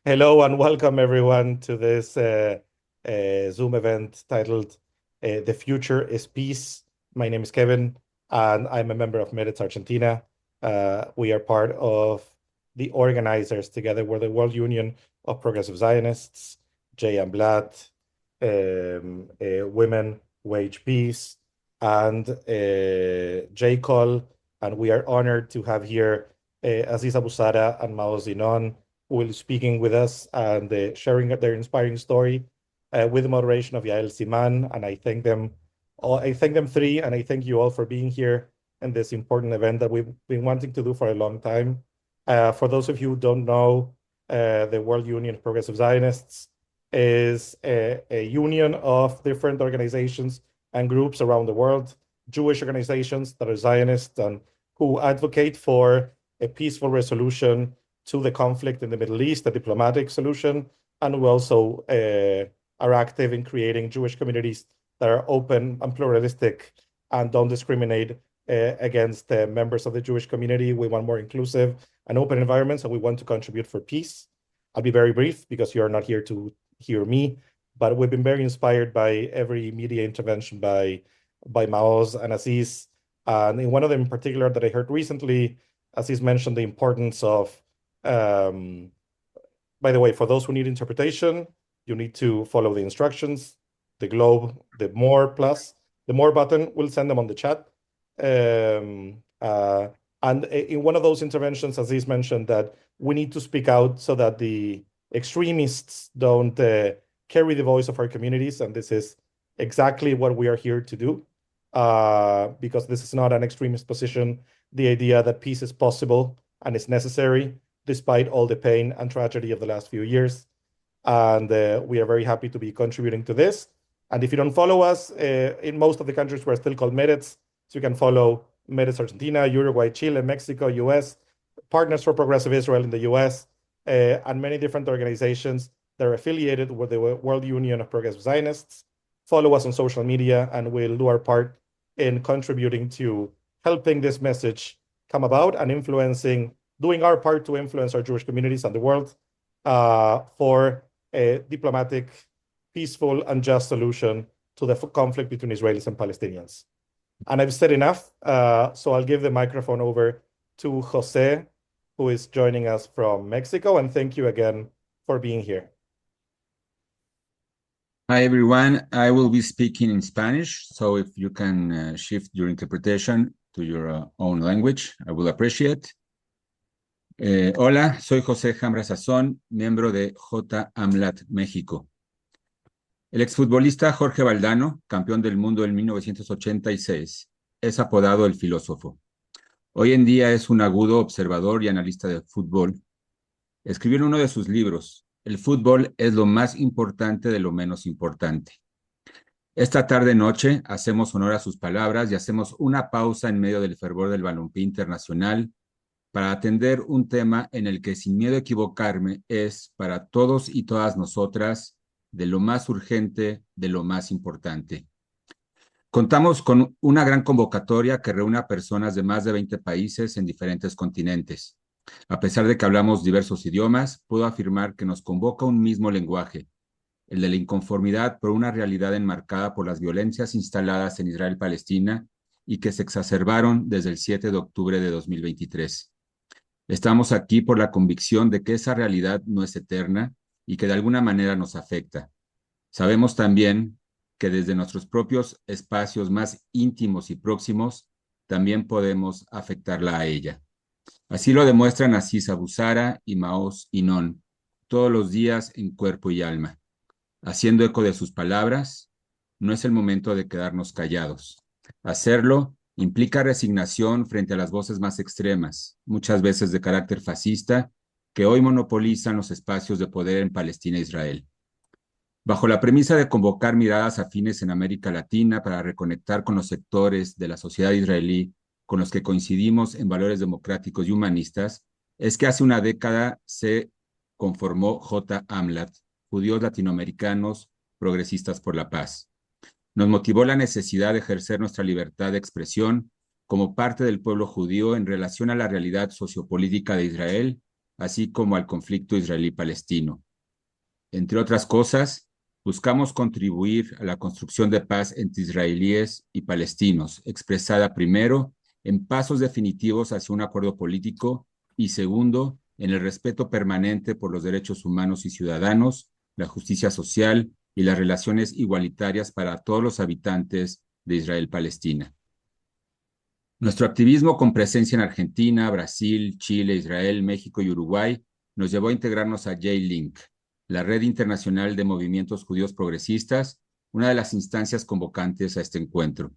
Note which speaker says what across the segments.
Speaker 1: Hello and welcome everyone to this Zoom event titled The Future is Peace. My name is Kevin and I'm a member of Meritz Argentina. We are part of the organizers together with the World Union of Progressive Zionists, J.M. Blatt, Women Wage Peace, and J. Col. And we are honored to have here Aziz and Maoz Inon will be speaking with us and sharing their inspiring story with the moderation of Yael Siman. And I thank them all. I thank them three, and I thank you all for being here in this important event that we've been wanting to do for a long time. For those of you who don't know, the World Union of Progressive Zionists is a union of different organizations and groups around the world, Jewish organizations that are Zionists and who advocate for a peaceful resolution to the conflict in the Middle East, a diplomatic solution, and we also are active in creating Jewish communities that are open and pluralistic and don't discriminate against members of the Jewish community. We want more inclusive and open environments, and we want to contribute for peace. I'll be very brief because you're not here to hear me, but we've been very inspired by every media intervention by Maoz and Aziz. And in one of them in particular that I heard recently, Aziz mentioned the importance of by the way, for those who need interpretation, you need to follow the instructions, the globe, the more button, we'll send them on the chat. And in one of those interventions, Aziz mentioned that we need to speak out so that the extremists don't carry the voice of our communities. And this is exactly what we are here to do, because this is not an extremist position. The idea that peace is possible and is necessary despite all the pain and tragedy of the last few years. And we are very happy to be contributing to this. And if you don't follow us, in most of the countries we're still called Meritz, so you can follow Meritz Argentina, Uruguay, Chile, Mexico, US, Partners for Progressive Israel in the US, and many different organizations that are affiliated with the World Union of Progressive Zionists. Follow us on social media, and we'll do our part in contributing to helping this message come about and doing our part to influence our Jewish communities and the world for a diplomatic, peaceful, and just solution to the conflict between Israelis and Palestinians. And I've said enough, so I'll give the microphone over to Jose, who is joining us from Mexico, and thank you again for being here.
Speaker 2: Hi, everyone. I will be speaking in Spanish, so if you can shift your interpretation to your own language, I will appreciate. Hola, soy José Jambra Sazón, miembro de J. AMLAT México. El exfutbolista Jorge Valdano, campeón del mundo en 1986, es apodado el filósofo. Hoy en día es un agudo observador y analista de fútbol. Escribió en uno de sus libros: el fútbol es lo más importante de lo menos importante. Esta tarde-noche hacemos honor a sus palabras y hacemos una pausa en medio del fervor del balompié internacional para atender un tema en el que, sin miedo a equivocarme, es para todos y todas nosotras de lo más urgente, de lo más importante. Contamos con una gran convocatoria que reúne a personas de más de 20 países en diferentes continentes. A pesar de que hablamos diversos idiomas, puedo afirmar que nos convoca un mismo lenguaje, el de la inconformidad por una realidad enmarcada por las violencias instaladas en Israel y Palestina y que se exacerbaron desde el 7 de octubre de 2023. Estamos aquí por la convicción de que esa realidad no es eterna y que de alguna manera nos afecta. Sabemos también que desde nuestros propios espacios más íntimos y próximos también podemos afectarla a ella. Así lo demuestran Aziz Abusara y Maoz Inon todos los días en cuerpo y alma. Haciendo eco de sus palabras, no es el momento de quedarnos callados. Hacerlo implica resignación frente a las voces más extremas, muchas veces de carácter fascista, que hoy monopolizan los espacios de poder en Palestina e Israel. Bajo la premisa de convocar miradas afines en América Latina para reconectar con los sectores de la sociedad israelí con los que coincidimos en valores democráticos y humanistas, es que hace una década se conformó J. AMLAT, Judíos Latinoamericanos Progresistas por la Paz. Nos motivó la necesidad de ejercer nuestra libertad de expresión como parte del pueblo judío en relación a la realidad sociopolítica de Israel así como al conflicto israelí-palestino. Entre otras cosas, buscamos contribuir a la construcción de paz entre israelíes y palestinos, expresada primero en pasos definitivos hacia un acuerdo político y segundo, en el respeto permanente por los derechos humanos y ciudadanos, la justicia social y las relaciones igualitarias para todos los habitantes de Israel-Palestina. Nuestro activismo con presencia en Argentina, Brasil, Chile, Israel, México y Uruguay nos llevó a integrarnos a J-Link, la Red Internacional de Movimientos Judíos Progresistas, una de las instancias convocantes a este encuentro.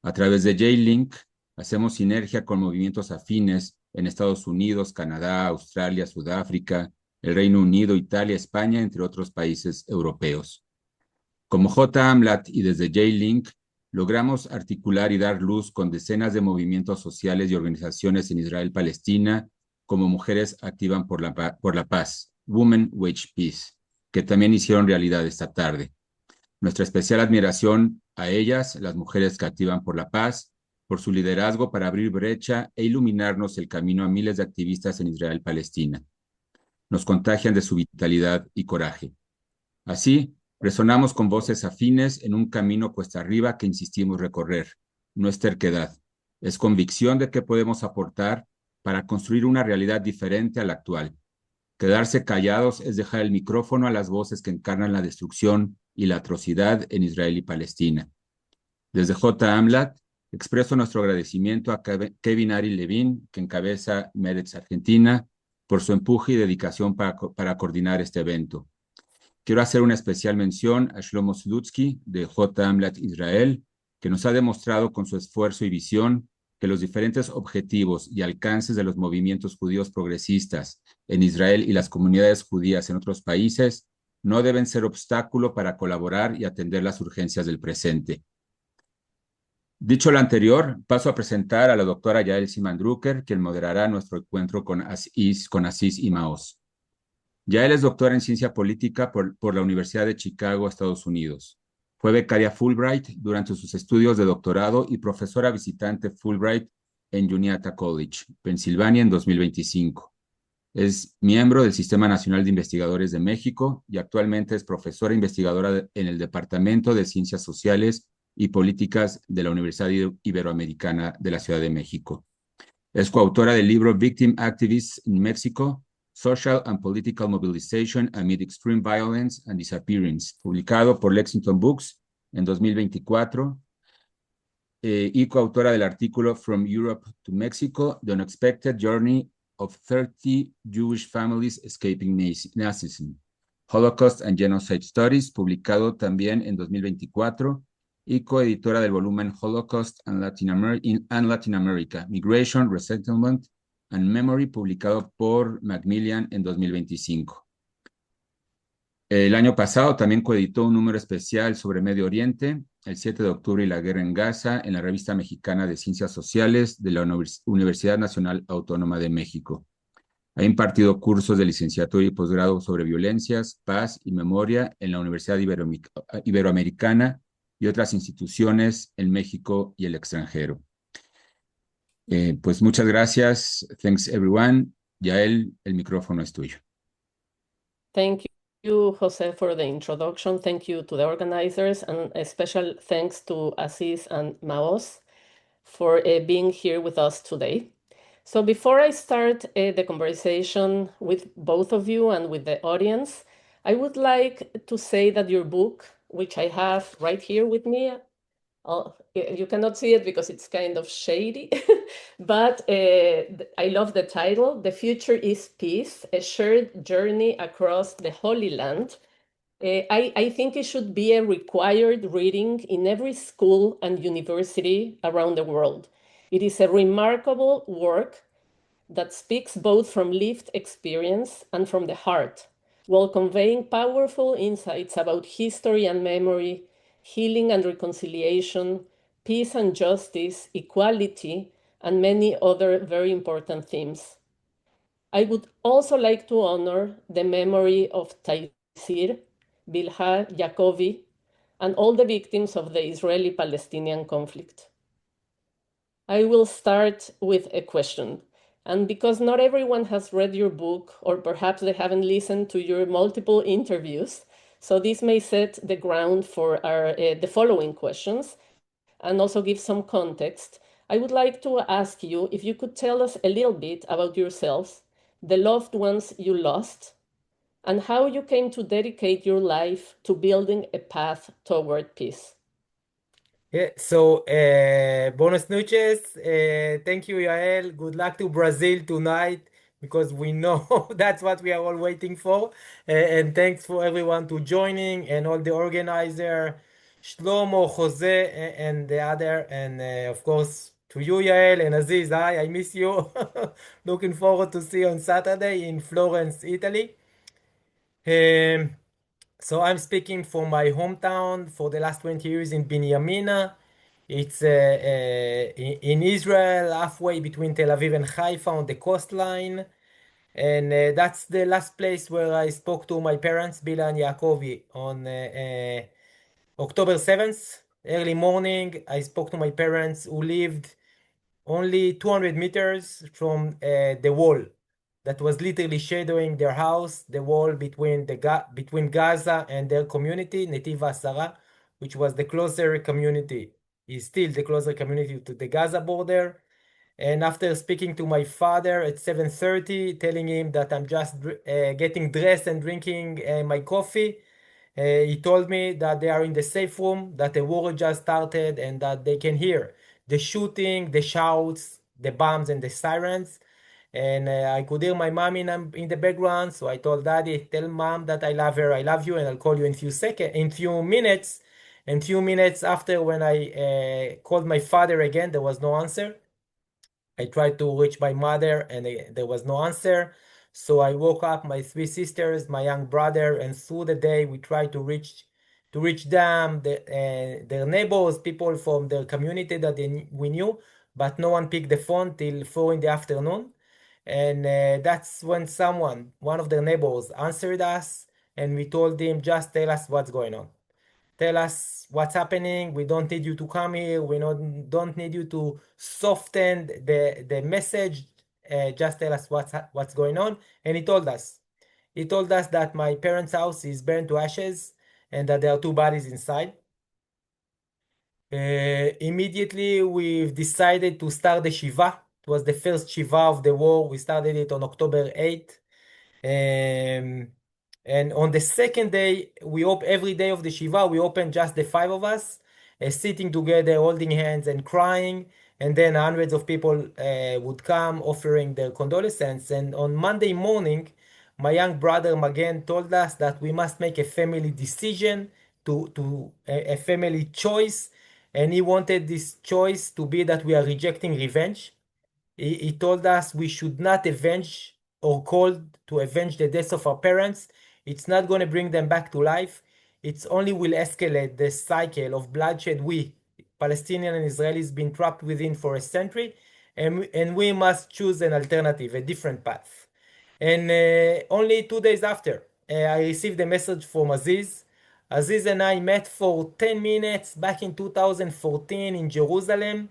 Speaker 2: A través de J-Link hacemos sinergia con movimientos afines en Estados Unidos, Canadá, Australia, Sudáfrica, el Reino Unido, Italia, España, entre otros países europeos. Como J-AMLAT y desde J-Link, logramos articular y dar luz con decenas de movimientos sociales y organizaciones en Israel-Palestina, como Mujeres Activan por la Paz, Women Wage Peace, que también hicieron realidad esta tarde. Nuestra especial admiración a ellas, las mujeres que activan por la paz, por su liderazgo para abrir brecha e iluminarnos el camino a miles de activistas en Israel-Palestina. Nos contagian de su vitalidad y coraje. Así, resonamos con voces afines en un camino cuesta arriba que insistimos recorrer. No es terquedad, es convicción de que podemos aportar para construir una realidad diferente a la actual. Quedarse callados es dejar el micrófono a las voces que encarnan la destrucción y la atrocidad en Israel y Palestina. Desde J-AMLAT, expreso nuestro agradecimiento a Kevin Ari Levin, que encabeza Meretz Argentina, por su empuje y dedicación para coordinar este evento. Quiero hacer una especial mención a Shlomo Slutsky de J-AMLAT Israel, que nos ha demostrado con su esfuerzo y visión que los diferentes objetivos y alcances de los movimientos judíos progresistas en Israel y las comunidades judías en otros países no deben ser obstáculo para colaborar y atender las urgencias del presente. Dicho lo anterior, paso a presentar a la doctora Yael Siman, quien moderará nuestro encuentro con Aziz y Maoz. Yael es doctora en ciencia política por la Universidad de Chicago, Estados Unidos. Fue becaria Fulbright durante sus estudios de doctorado y profesora visitante Fulbright en Juniata College, Pensilvania, en 2025. Es miembro del Sistema Nacional de Investigadores de México y actualmente es profesora investigadora en el Departamento de Ciencias Sociales y Políticas de la Universidad Iberoamericana de la Ciudad de México. Es coautora del libro Victim Activists in Mexico, Social and Political Mobilization Amid Extreme Violence and Disappearance, publicado por Lexington Books en 2024, y coautora del artículo From Europe to Mexico, The Unexpected Journey of 30 Jewish Families Escaping Nazism, Holocaust and Genocide Studies, publicado también en 2024, y coeditora del volumen Holocaust and Latin America, Migration, Resettlement and Memory, publicado por Macmillan en 2025. El año pasado también coeditó un número especial sobre Medio Oriente, el 7 de octubre y la guerra en Gaza, en la Revista Mexicana de Ciencias Sociales de la Universidad Nacional Autónoma de México. Ha impartido cursos de licenciatura y posgrado sobre violencias, paz y memoria en la Universidad Iberoamericana y otras instituciones en México y el extranjero. Pues muchas gracias. Thanks, everyone. Yael, el micrófono es tuyo.
Speaker 3: Thank you, Jose, for the introduction. Thank you to the organizers, and a special thanks to Aziz and Maoz for being here with us today. So before I start the conversation with both of you and with the audience, I would like to say that your book, which I have right here with me, you cannot see it because it's kind of shady, but I love the title, The Future is Peace, A Shared Journey Across the Holy Land. I think it should be a required reading in every school and university around the world. It is a remarkable work that speaks both from lived experience and from the heart, while conveying powerful insights about history and memory, healing and reconciliation, peace and justice, equality, and many other very important themes. I would also like to honor the memory of Taisir, Bilha, Yacobi, and all the victims of the Israeli-Palestinian conflict. I will start with a question, And because not everyone has read your book, or perhaps they haven't listened to your multiple interviews, so this may set the ground for the following questions and also give some context. I would like to ask you if you could tell us a little bit about yourselves, the loved ones you lost, and how you came to dedicate your life to building a path toward peace.
Speaker 4: Yeah, so buenas noches. Thank you, Yael. Good luck to Brazil tonight because we know that's what we are all waiting for. And thanks for everyone to joining and all the organizer, Shlomo, Jose, and the other, and of course to you, Yael and Aziz. Hi, I miss you. Looking forward to see you on Saturday in Florence, Italy. Um, so I'm speaking from my hometown for the last 20 years in Binyamina. It's in Israel, halfway between Tel Aviv and Haifa on the coastline. And that's the last place where I spoke to my parents, Bila and Yaakovi, on October 7th, early morning. I spoke to my parents who lived only 200 meters from the wall that was literally shadowing their house, the wall between between Gaza and their community, Netiv Asara, which was the closer community, is still the closer community to the Gaza border. And after speaking to my father at 7:30, telling him that I'm just getting dressed and drinking my coffee, he told me that they are in the safe room, that the war just started, and that they can hear the shooting, the shouts, the bombs, and the sirens. And I could hear my mom in the background, so I told Daddy, "Tell Mom that I love her, I love you, and I'll call you in few minutes." And few minutes after, when I called my father again, there was no answer. I tried to reach my mother, and there was no answer. So I woke up my three sisters, my young brother, and through the day we tried to reach them, their neighbors, people from their community that we knew, but no one picked the phone till 4 in the afternoon. And that's when one of their neighbors, answered us, and we told him, just tell us what's going on. Tell us what's happening. We don't need you to come here. We don't need you to soften the message. Just tell us what's going on. And he told us. He told us that my parents' house is burned to ashes and that there are two bodies inside. Immediately, we decided to start the Shiva. It was the first Shiva of the war. We started it on October 8th. And on the second day, every day of the Shiva, we opened just the five of us, sitting together, holding hands and crying. And then hundreds of people would come offering their condolences. And on Monday morning, my young brother Magen told us that we must make a family decision, a family choice. And he wanted this choice to be that we are rejecting revenge. He told us we should not avenge or call to avenge the deaths of our parents. It's not going to bring them back to life. It's only will escalate the cycle of bloodshed we, Palestinian and Israelis, been trapped within for a century, and we must choose an alternative, a different path. And only 2 days after, I received a message from Aziz. Aziz and I met for 10 minutes back in 2014 in Jerusalem,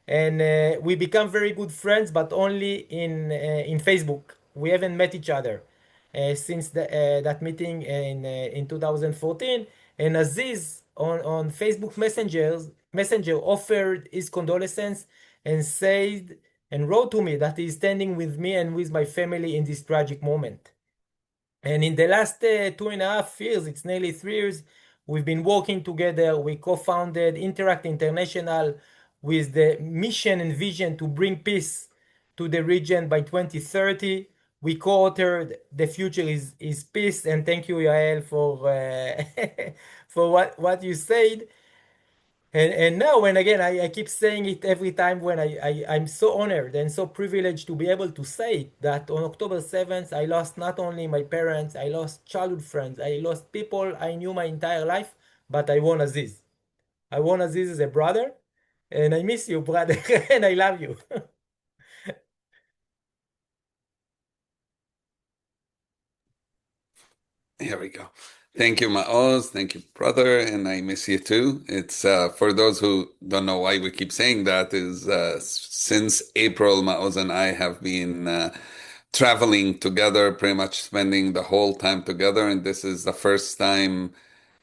Speaker 4: and we become very good friends, but only in Facebook. We haven't met each other since that meeting in 2014. And Aziz on Facebook Messenger offered his condolences and said and wrote to me that he's standing with me and with my family in this tragic moment. And in the last 2.5 years, it's nearly 3 years, we've been working together. We co-founded Interact International with the mission and vision to bring peace to the region by 2030. We co-authored The Future is Peace. And thank you, Yael, for for what you said. And now, and again, I keep saying it every time when I'm so honored and so privileged to be able to say that on October 7th, I lost not only my parents, I lost childhood friends, I lost people I knew my entire life, but I won Aziz. I won Aziz as a brother, and I miss you, brother, and I love you.
Speaker 5: Here we go. Thank you, Maoz. Thank you, brother. And I miss you too. It's for those who don't know why we keep saying that is since April, Maoz and I have been traveling together, pretty much spending the whole time together. And this is the first time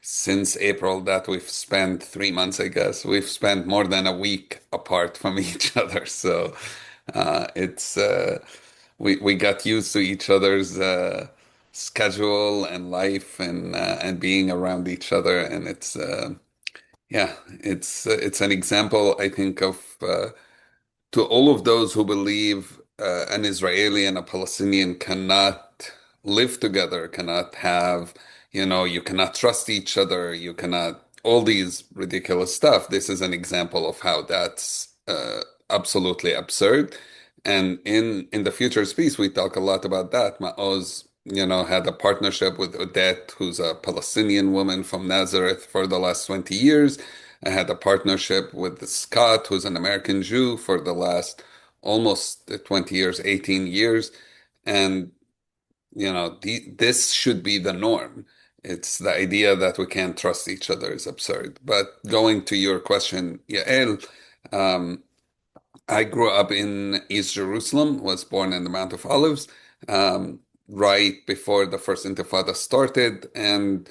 Speaker 5: since April that we've spent 3 months, I guess. We've spent more than a week apart from each other. So it's we got used to each other's schedule and life and being around each other, and it's an example, I think, of to all of those who believe an Israeli and a Palestinian cannot live together, cannot have, you cannot trust each other, you cannot, all these ridiculous stuff. This is an example of how that's absolutely absurd. And in the Future Peace, we talk a lot about that. Maoz, had a partnership with Odette, who's a Palestinian woman from Nazareth for the last 20 years. I had a partnership with Scott, who's an American Jew, for the last almost 20 years, 18 years. And, this should be the norm. It's the idea that we can't trust each other is absurd. But going to your question, Yael, I grew up in East Jerusalem, was born in the Mount of Olives, right before the first Intifada started, and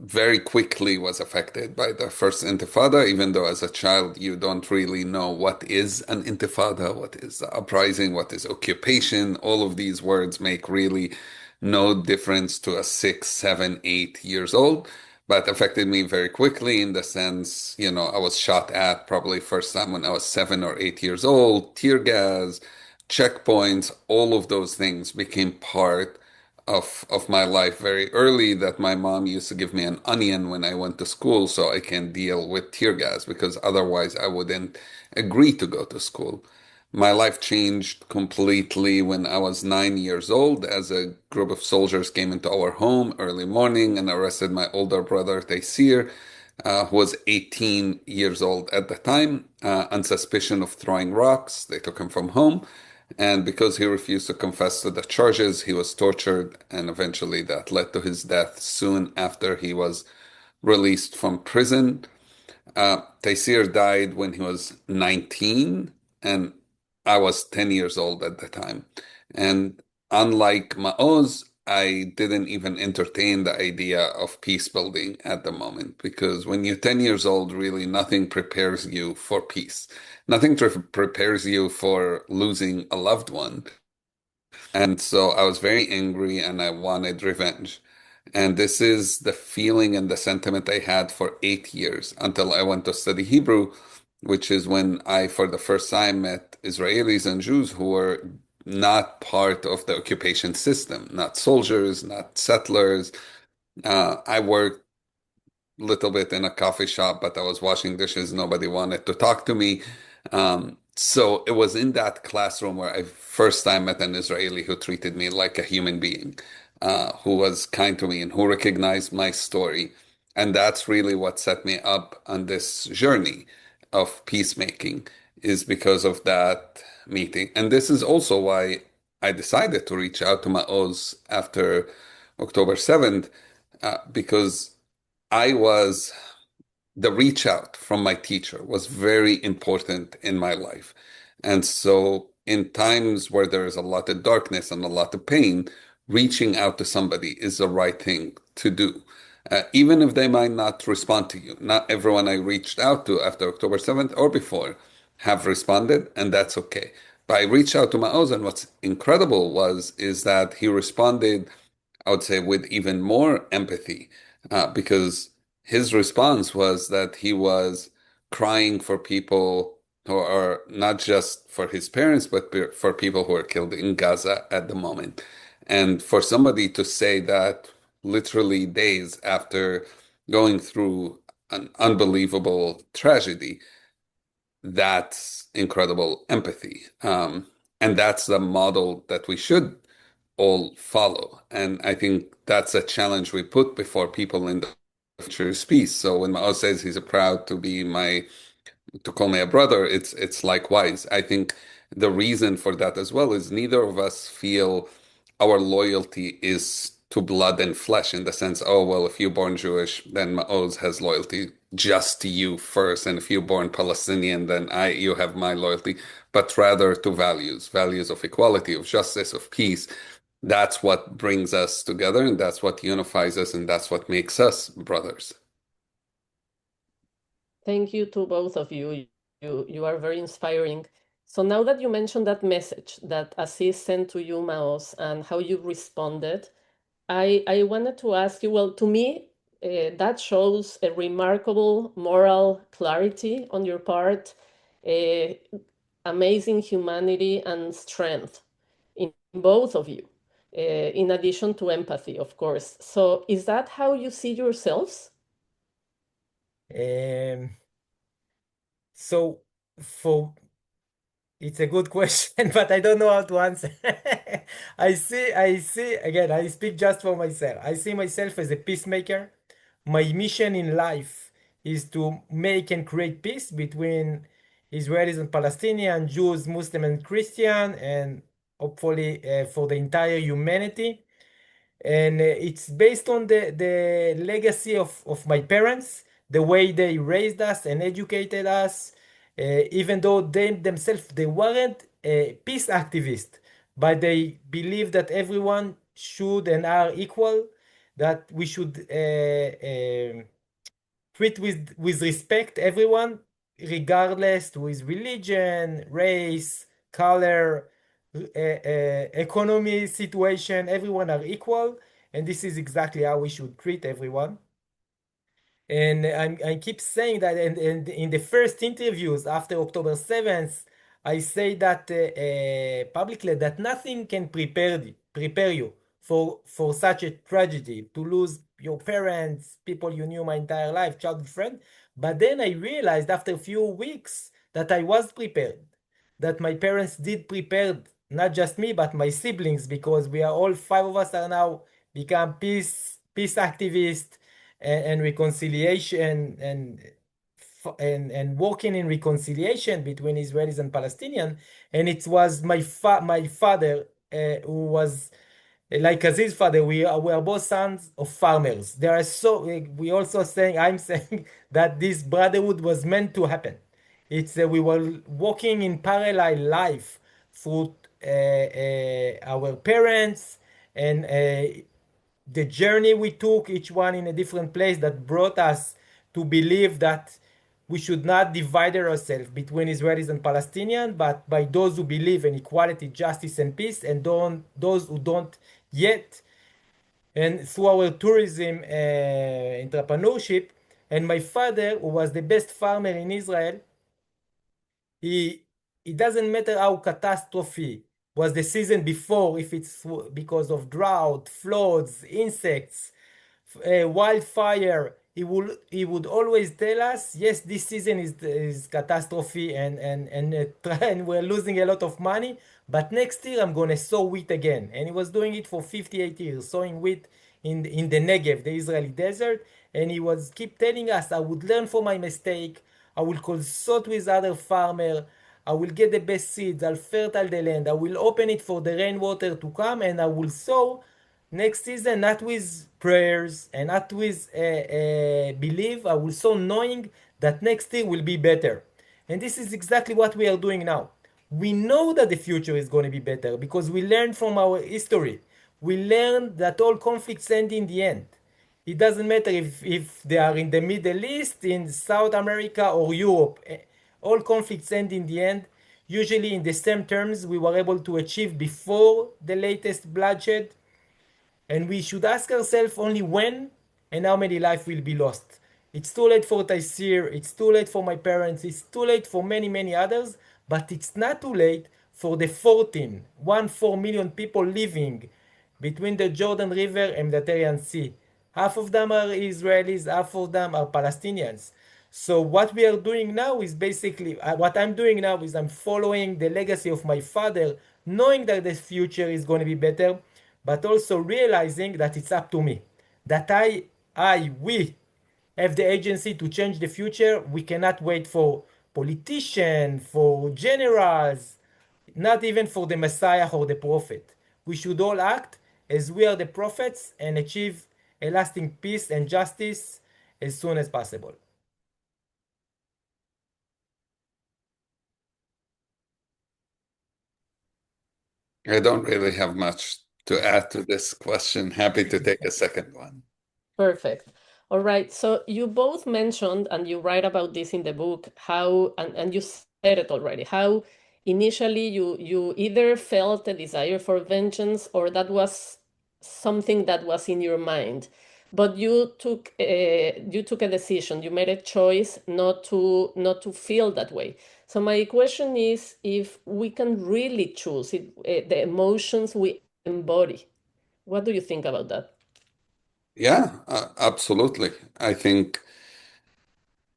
Speaker 5: very quickly was affected by the first Intifada, even though as a child you don't really know what is an Intifada, what is uprising, what is occupation. All of these words make really no difference to a 6, 7, 8 years old, but affected me very quickly in the sense, I was shot at probably first time when I was 7 or 8 years old, tear gas, checkpoints, all of those things became part of my life very early, that my mom used to give me an onion when I went to school so I can deal with tear gas, because otherwise I wouldn't agree to go to school. My life changed completely when I was 9 years old, as a group of soldiers came into our home early morning and arrested my older brother, Taysir, who was 18 years old at the time, on suspicion of throwing rocks. They took him from home. And because he refused to confess to the charges, he was tortured, and eventually that led to his death soon after he was released from prison. Taysir died when he was 19, and I was 10 years old at the time. And unlike Maoz, I didn't even entertain the idea of peace building at the moment, because when you're 10 years old, really nothing prepares you for peace. Nothing prepares you for losing a loved one. And so I was very angry and I wanted revenge. And this is the feeling and the sentiment I had for 8 years until I went to study Hebrew, which is when I, for the first time, met Israelis and Jews who were not part of the occupation system, not soldiers, not settlers. I worked a little bit in a coffee shop, but I was washing dishes. Nobody wanted to talk to me. So it was in that classroom where I first time met an Israeli who treated me like a human being, who was kind to me and who recognized my story. And that's really what set me up on this journey of peacemaking, is because of that meeting. And this is also why I decided to reach out to Maoz after October 7th, because the reach out from my teacher was very important in my life. And so in times where there is a lot of darkness and a lot of pain, reaching out to somebody is the right thing to do. Even if they might not respond to you. Not everyone I reached out to after October 7th or before have responded, and that's okay. But I reached out to Maoz, and what's incredible is that he responded, I would say, with even more empathy, because his response was that he was crying for people who are not just for his parents, but for people who are killed in Gaza at the moment. And for somebody to say that literally days after going through an unbelievable tragedy, that's incredible empathy. And that's the model that we should all follow. And I think that's a challenge we put before people in the future peace. So when Maoz says he's proud to call me a brother, it's likewise. I think the reason for that as well is neither of us feel our loyalty is to blood and flesh in the sense, oh, well, if you're born Jewish, then Maoz has loyalty just to you first. And if you're born Palestinian, then you have my loyalty, but rather to values, values of equality, of justice, of peace. That's what brings us together, and that's what unifies us, and that's what makes us brothers.
Speaker 3: Thank you to both of you. You are very inspiring. So now that you mentioned that message that Aziz sent to you, Maoz, and how you responded, I wanted to ask you, well, to me, that shows a remarkable moral clarity on your part, amazing humanity and strength in both of you, in addition to empathy, of course. So is that how you see yourselves?
Speaker 4: So for It's a good question, but I don't know how to answer. Again, I speak just for myself. I see myself as a peacemaker. My mission in life is to make and create peace between Israelis and Palestinians, Jews, Muslim and Christian, and hopefully for the entire humanity. And it's based on the legacy of my parents, the way they raised us and educated us, even though they themselves they weren't peace activists, but they believe that everyone should and are equal, that we should treat with respect everyone, regardless to his religion, race, color, economy situation. Everyone are equal, and this is exactly how we should treat everyone. And I keep saying that, and in the first interviews after October 7th, I say that publicly that nothing can prepare you for such a tragedy, to lose your parents, people you knew my entire life, childhood friend. But then I realized after a few weeks that I was prepared, that my parents did prepare, not just me, but my siblings, because we are all five of us are now become peace activists and reconciliation and working in reconciliation between Israelis and Palestinians. And it was my father who was like Aziz's father. We are both sons of farmers. There are we also saying I'm saying that this brotherhood was meant to happen. It's we were walking in parallel life through our parents and the journey we took, each one in a different place, that brought us to believe that we should not divide ourselves between Israelis and Palestinians, but by those who believe in equality, justice, and peace, and those who don't yet. And through our tourism entrepreneurship, and my father, who was the best farmer in Israel, he it doesn't matter how catastrophe was the season before, if it's because of drought, floods, insects, wildfire. He would always tell us, yes, this season is catastrophe and we're losing a lot of money, but next year I'm gonna sow wheat again. And he was doing it for 58 years, sowing wheat in the Negev, the Israeli desert. And he was keep telling us, I would learn from my mistake. I will consult with other farmer. I will get the best seeds. I'll fertile the land. I will open it for the rainwater to come, and I will sow next season, not with prayers and not with belief. I will sow knowing that next year will be better. And this is exactly what we are doing now. We know that the future is going to be better because we learned from our history. We learned that all conflicts end in the end. It doesn't matter if they are in the Middle East, in South America, or Europe. All conflicts end in the end, usually in the same terms we were able to achieve before the latest bloodshed. And we should ask ourselves only when and how many lives will be lost. It's too late for Taisir, it's too late for my parents, it's too late for many, many others, but it's not too late for the 4 million people living between the Jordan River and Mediterranean Sea. Half of them are Israelis, half of them are Palestinians. So what we are doing now is basically, what I'm doing now is I'm following the legacy of my father, knowing that the future is going to be better, but also realizing that it's up to me. That we have the agency to change the future. We cannot wait for politicians, for generals, not even for the Messiah or the prophet. We should all act as we are the prophets and achieve a lasting peace and justice as soon as possible.
Speaker 5: I don't really have much to add to this question. Happy to take a second one.
Speaker 3: Perfect. All right. So you both mentioned, and you write about this in the book, how, and you said it already, how initially you either felt a desire for vengeance or that was something that was in your mind, but you took a decision, you made a choice not to feel that way. So my question is if we can really choose it, the emotions we embody. What do you think about that?
Speaker 5: Yeah, absolutely. I think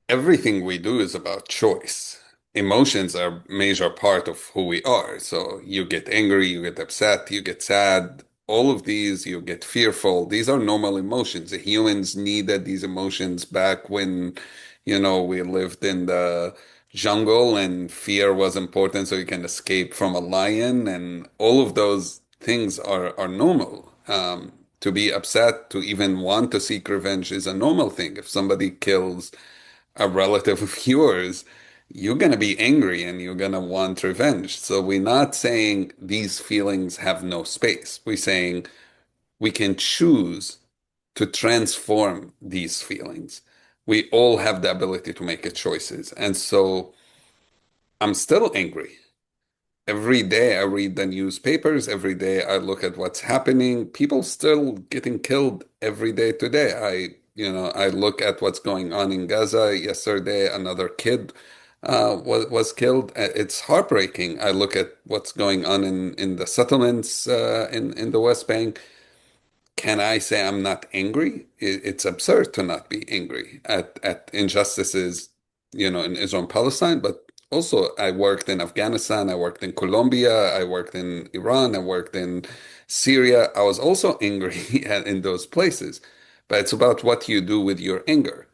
Speaker 5: everything we do is about choice. Emotions are a major part of who we are. So you get angry, you get upset, you get sad. All of these, you get fearful. These are normal emotions. The humans needed these emotions back when, we lived in the jungle and fear was important so you can escape from a lion. And all of those things are normal. To be upset, to even want to seek revenge is a normal thing. If somebody kills a relative of yours, you're going to be angry and you're going to want revenge. So we're not saying these feelings have no space. We're saying we can choose to transform these feelings. We all have the ability to make choices. And so I'm still angry. Every day I read the newspapers, every day I look at what's happening. People still getting killed every day today. I look at what's going on in Gaza. Yesterday, another kid was killed. It's heartbreaking. I look at what's going on in the settlements in the West Bank. Can I say I'm not angry? It's absurd to not be angry at injustices, in Israel and Palestine. But also, I worked in Afghanistan, I worked in Colombia, I worked in Iran, I worked in Syria. I was also angry in those places. But it's about what you do with your anger.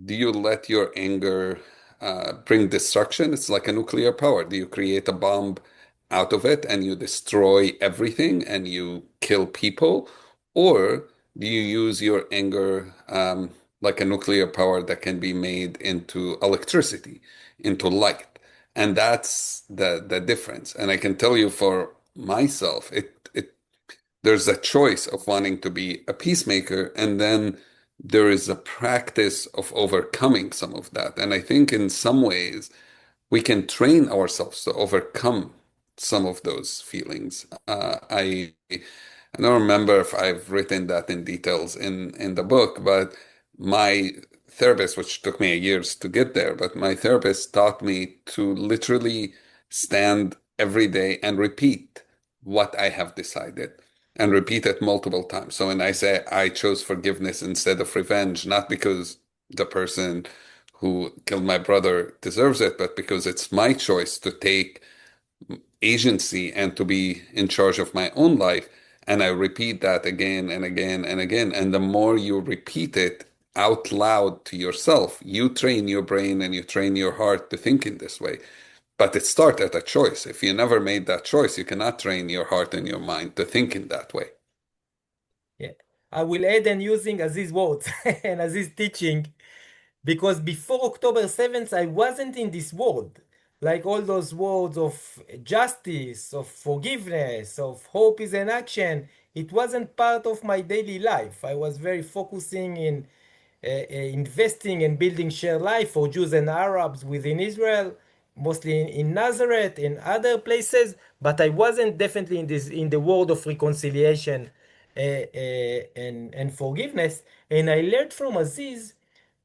Speaker 5: Do you let your anger bring destruction? It's like a nuclear power. Do you create a bomb out of it and you destroy everything and you kill people? Or do you use your anger like a nuclear power that can be made into electricity, into light? And that's the difference. And I can tell you for myself, there's a choice of wanting to be a peacemaker, and then there is a practice of overcoming some of that. And I think in some ways we can train ourselves to overcome some of those feelings. I don't remember if I've written that in details in the book, but my therapist, which took me years to get there, but my therapist taught me to literally stand every day and repeat what I have decided and repeat it multiple times. So when I say I chose forgiveness instead of revenge, not because the person who killed my brother deserves it, but because it's my choice to take agency and to be in charge of my own life. And I repeat that again and again and again. And the more you repeat it out loud to yourself, you train your brain and you train your heart to think in this way. But it starts at a choice. If you never made that choice, you cannot train your heart and your mind to think in that way.
Speaker 4: Yeah. I will add and using Aziz words and Aziz teaching because before October 7th, I wasn't in this world. Like all those words of justice, of forgiveness, of hope is an action, it wasn't part of my daily life. I was very focusing in investing and building shared life for Jews and Arabs within Israel, mostly in Nazareth and other places, but I wasn't definitely in the world of reconciliation and forgiveness. And I learned from Aziz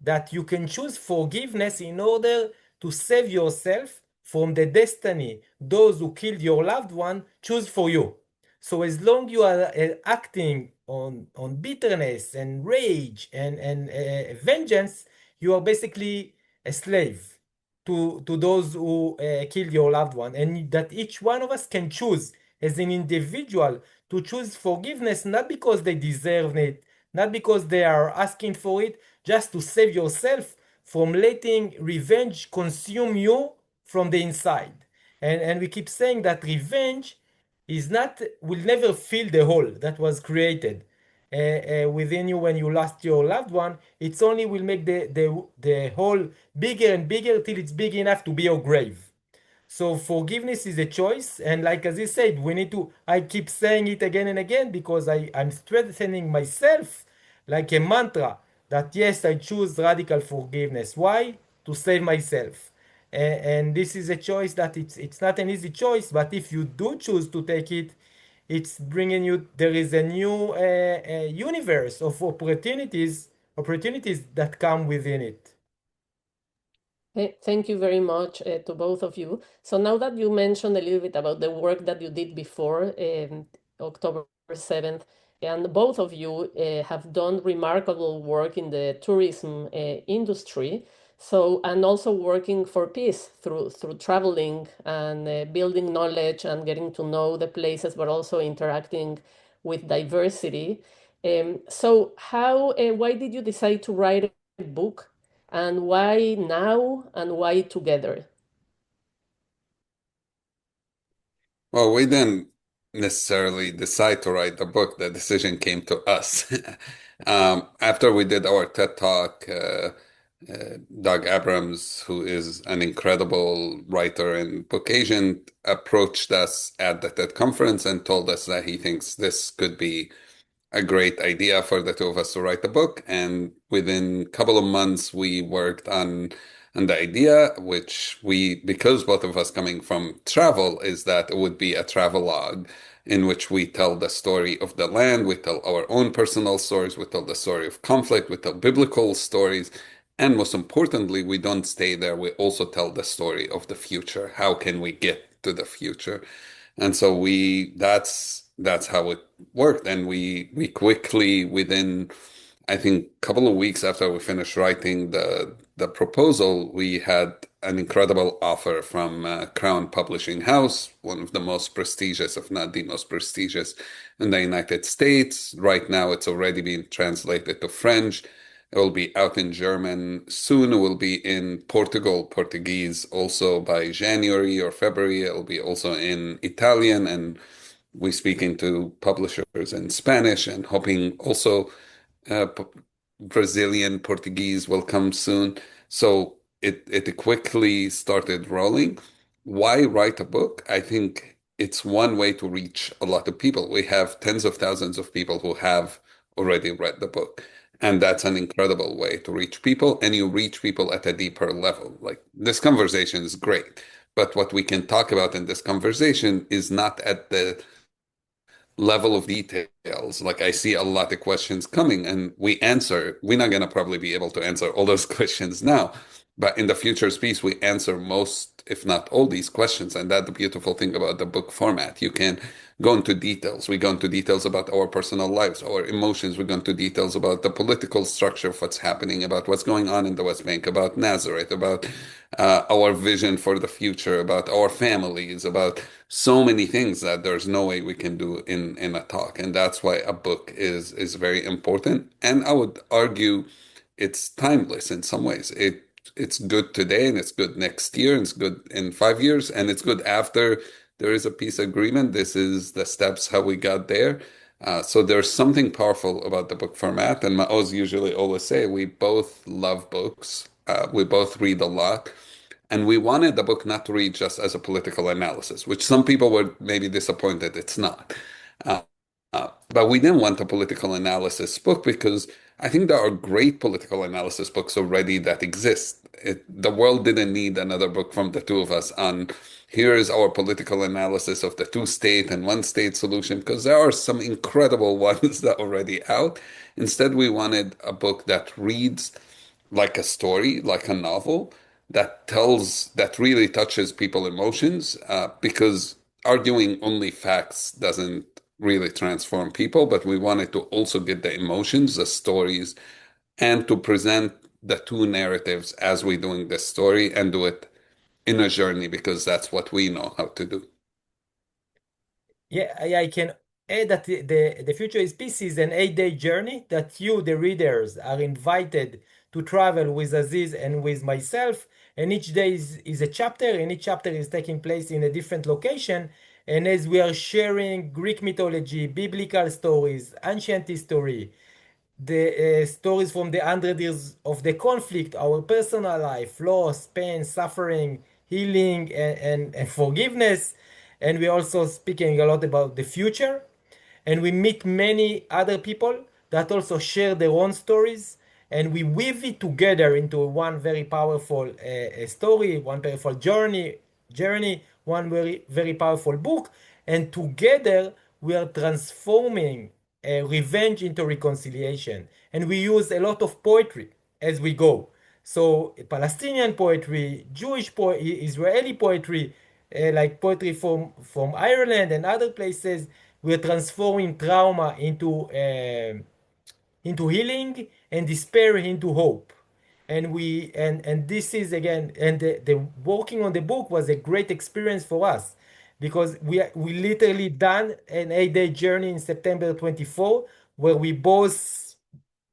Speaker 4: that you can choose forgiveness in order to save yourself from the destiny those who killed your loved one choose for you. So as long you are acting on bitterness and rage and vengeance, you are basically a slave to those who killed your loved one, and that each one of us can choose as an individual to choose forgiveness, not because they deserve it, not because they are asking for it, just to save yourself from letting revenge consume you from the inside. And we keep saying that revenge is not will never fill the hole that was created within you when you lost your loved one. It's only will make the hole bigger and bigger till it's big enough to be your grave. So forgiveness is a choice, and like Aziz said, we need to. I keep saying it again and again because I'm strengthening myself like a mantra that yes, I choose radical forgiveness. Why? To save myself. And this is a choice that it's not an easy choice, but if you do choose to take it, it's bringing you. There is a new universe of opportunities that come within it.
Speaker 3: Thank you very much to both of you. So now that you mentioned a little bit about the work that you did before October 7th, and both of you have done remarkable work in the tourism industry. So, and also working for peace through traveling and building knowledge and getting to know the places, but also interacting with diversity. So, why did you decide to write a book? And why now and why together?
Speaker 5: Well, we didn't necessarily decide to write the book. The decision came to us. After we did our TED Talk, Doug Abrams, who is an incredible writer and book agent, approached us at the TED conference and told us that he thinks this could be a great idea for the two of us to write the book. And within a couple of months, we worked on the idea, which because both of us coming from travel, is that it would be a travelogue in which we tell the story of the land, we tell our own personal stories, we tell the story of conflict, we tell biblical stories. And most importantly, we don't stay there. We also tell the story of the future. How can we get to the future? And so that's how it worked. And we quickly, within I think a couple of weeks after we finished writing the proposal, we had an incredible offer from Crown Publishing House, one of the most prestigious, if not the most prestigious, in the United States. Right now, it's already been translated to French. It will be out in German soon. It will be in Portuguese also by January or February. It will be also in Italian, and we're speaking to publishers in Spanish and hoping also Brazilian Portuguese will come soon. So it quickly started rolling. Why write a book? I think it's one way to reach a lot of people. We have tens of thousands of people who have already read the book. And that's an incredible way to reach people. And you reach people at a deeper level. Like this conversation is great. But what we can talk about in this conversation is not at the level of details. Like I see a lot of questions coming and we're not going to probably be able to answer all those questions now, but in the future's piece, we answer most, if not all these questions. And that's the beautiful thing about the book format. You can go into details. We go into details about our personal lives, our emotions. We go into details about the political structure of what's happening, about what's going on in the West Bank, about Nazareth, about our vision for the future, about our families, about so many things that there's no way we can do in a talk. And that's why a book is very important. And I would argue it's timeless in some ways. It's good today and it's good next year and it's good in 5 years and it's good after there is a peace agreement. This is the steps how we got there. So there's something powerful about the book format. And Maoz usually always say we both love books. We both read a lot. And we wanted the book not to read just as a political analysis, which some people were maybe disappointed it's not. But we didn't want a political analysis book because I think there are great political analysis books already that exist. The world didn't need another book from the two of us on here is our political analysis of the two-state and one-state solution, because there are some incredible ones that are already out. Instead, we wanted a book that reads like a story, like a novel, that really touches people's emotions, because arguing only facts doesn't really transform people, but we wanted to also get the emotions, the stories, and to present the two narratives as we're doing this story and do it in a journey because that's what we know how to do.
Speaker 4: Yeah, I can add that the Future is Peace is an 8-day journey that you, the readers, are invited to travel with Aziz and with myself. And each day is a chapter, and each chapter is taking place in a different location. And as we are sharing Greek mythology, biblical stories, ancient history, the stories from the 100 years of the conflict, our personal life, loss, pain, suffering, healing, and forgiveness. And we're also speaking a lot about the future. And we meet many other people that also share their own stories. And we weave it together into one very powerful story, one powerful journey, one very powerful book. And together we are transforming revenge into reconciliation. And we use a lot of poetry as we go. So Palestinian poetry, Jewish poetry, Israeli poetry, like poetry from Ireland and other places, we're transforming trauma into healing and despair into hope. And this is again, and the working on the book was a great experience for us because we literally done an 8-day journey in September 24 where we both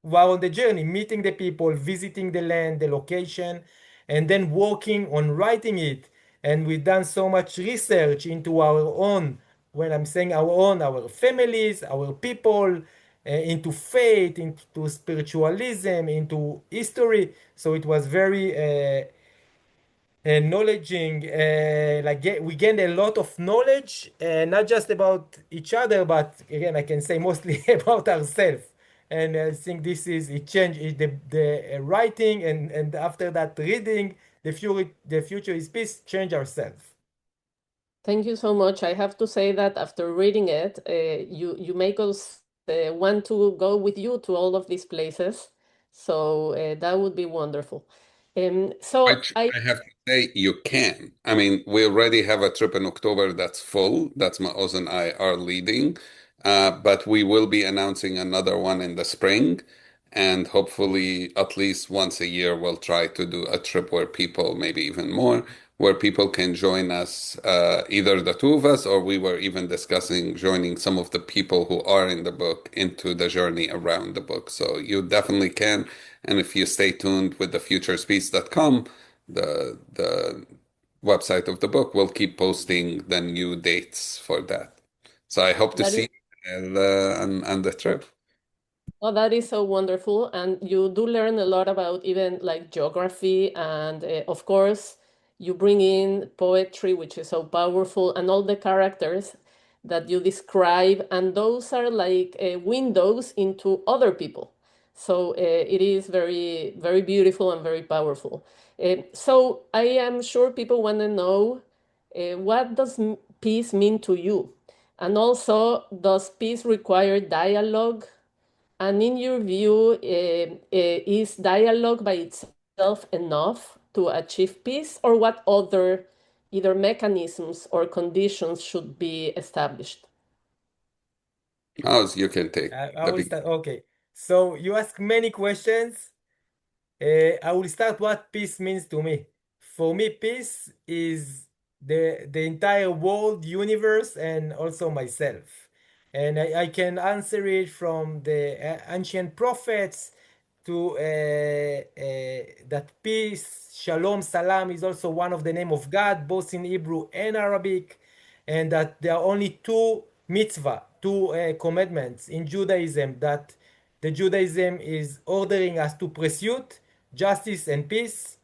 Speaker 4: were on the journey, meeting the people, visiting the land, the location, and then working on writing it. And we've done so much research into our own, when I'm saying our own, our families, our people, into faith, into spiritualism, into history. So it was very knowledging, we gained a lot of knowledge, not just about each other, but again, I can say mostly about ourselves. And I think this is it changed the writing, and after that reading, the future is peace, change ourselves.
Speaker 3: Thank you so much. I have to say that after reading it, you make us want to go with you to all of these places. So that would be wonderful. So
Speaker 5: Which I have to say, you can. I mean, we already have a trip in October that's full. That's Maoz and I are leading. But we will be announcing another one in the spring. And hopefully, at least once a year, we'll try to do a trip where people, maybe even more, where people can join us, either the two of us, or we were even discussing joining some of the people who are in the book into the journey around the book. So you definitely can. And if you stay tuned with the futurespeech.com, the website of the book, will keep posting the new dates for that. So I hope to
Speaker 3: that is
Speaker 5: see you on the trip.
Speaker 3: Oh, that is so wonderful. And you do learn a lot about even like geography. And of course, you bring in poetry, which is so powerful, and all the characters that you describe. And those are like windows into other people. So it is very, very beautiful and very powerful. So I am sure people want to know what does peace mean to you? And also, does peace require dialogue? And in your view, is dialogue by itself enough to achieve peace, or what other either mechanisms or conditions should be established?
Speaker 5: Oz, you can take
Speaker 4: I
Speaker 5: the
Speaker 4: will
Speaker 5: beat.
Speaker 4: start. Okay. So you ask many questions. I will start what peace means to me. For me, peace is the entire world, universe, and also myself. And I can answer it from the ancient prophets to that peace, shalom, salam is also one of the name of God, both in Hebrew and Arabic, and that there are only two mitzvah, two commandments in Judaism, that the Judaism is ordering us to pursue justice and peace.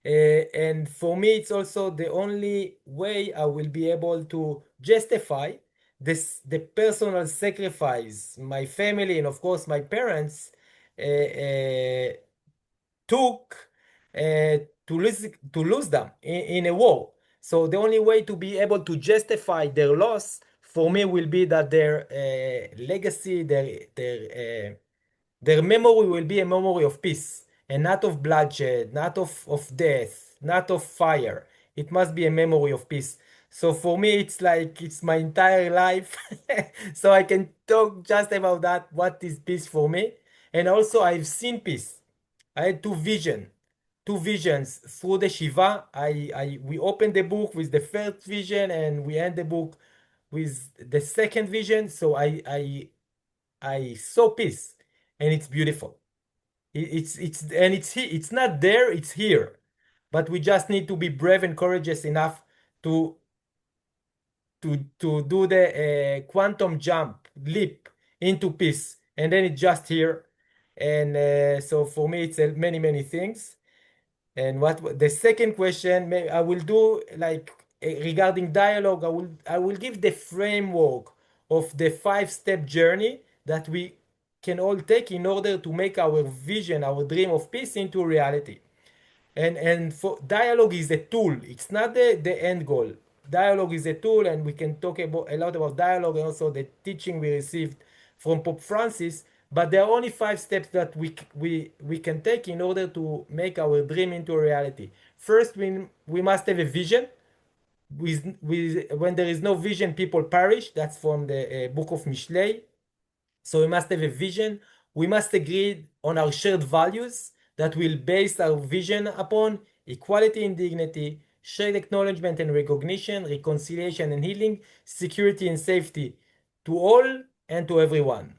Speaker 4: And for me, it's also the only way I will be able to justify the personal sacrifice my family and of course my parents took to lose them in a war. So the only way to be able to justify their loss for me will be that their legacy, their memory will be a memory of peace and not of bloodshed, not of death, not of fire. It must be a memory of peace. So for me, it's like it's my entire life. So I can talk just about that. What is peace for me? And also, I've seen peace. I had two visions through the Shiva. We opened the book with the first vision and we end the book with the second vision. So I saw peace, and it's beautiful. It's not there, it's here. But we just need to be brave and courageous enough to to do the quantum jump leap into peace, and then it's just here. And so for me, it's many things. And what the second question, I will do like regarding dialogue. I will give the framework of the 5-step journey that we can all take in order to make our vision, our dream of peace into reality. And for dialogue is a tool. It's not the end goal. Dialogue is a tool, and we can talk about a lot about dialogue and also the teaching we received from Pope Francis. But there are only 5 steps that we can take in order to make our dream into a reality. First, we must have a vision. When there is no vision, people perish. That's from the book of Mishlei. So we must have a vision. We must agree on our shared values that will base our vision upon equality and dignity, shared acknowledgement and recognition, reconciliation and healing, security and safety to all and to everyone.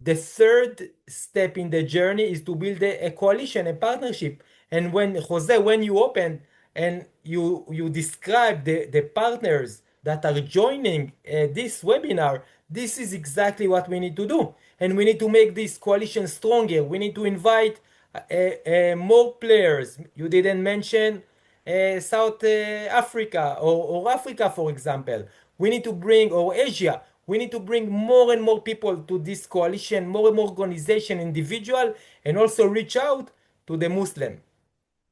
Speaker 4: The third step in the journey is to build a coalition, a partnership. And when you opened and you describe the partners that are joining this webinar, this is exactly what we need to do. And we need to make this coalition stronger. We need to invite more players. You didn't mention South Africa or Africa, for example. We need to bring, or Asia, we need to bring more and more people to this coalition, more and more organization, individual, and also reach out to the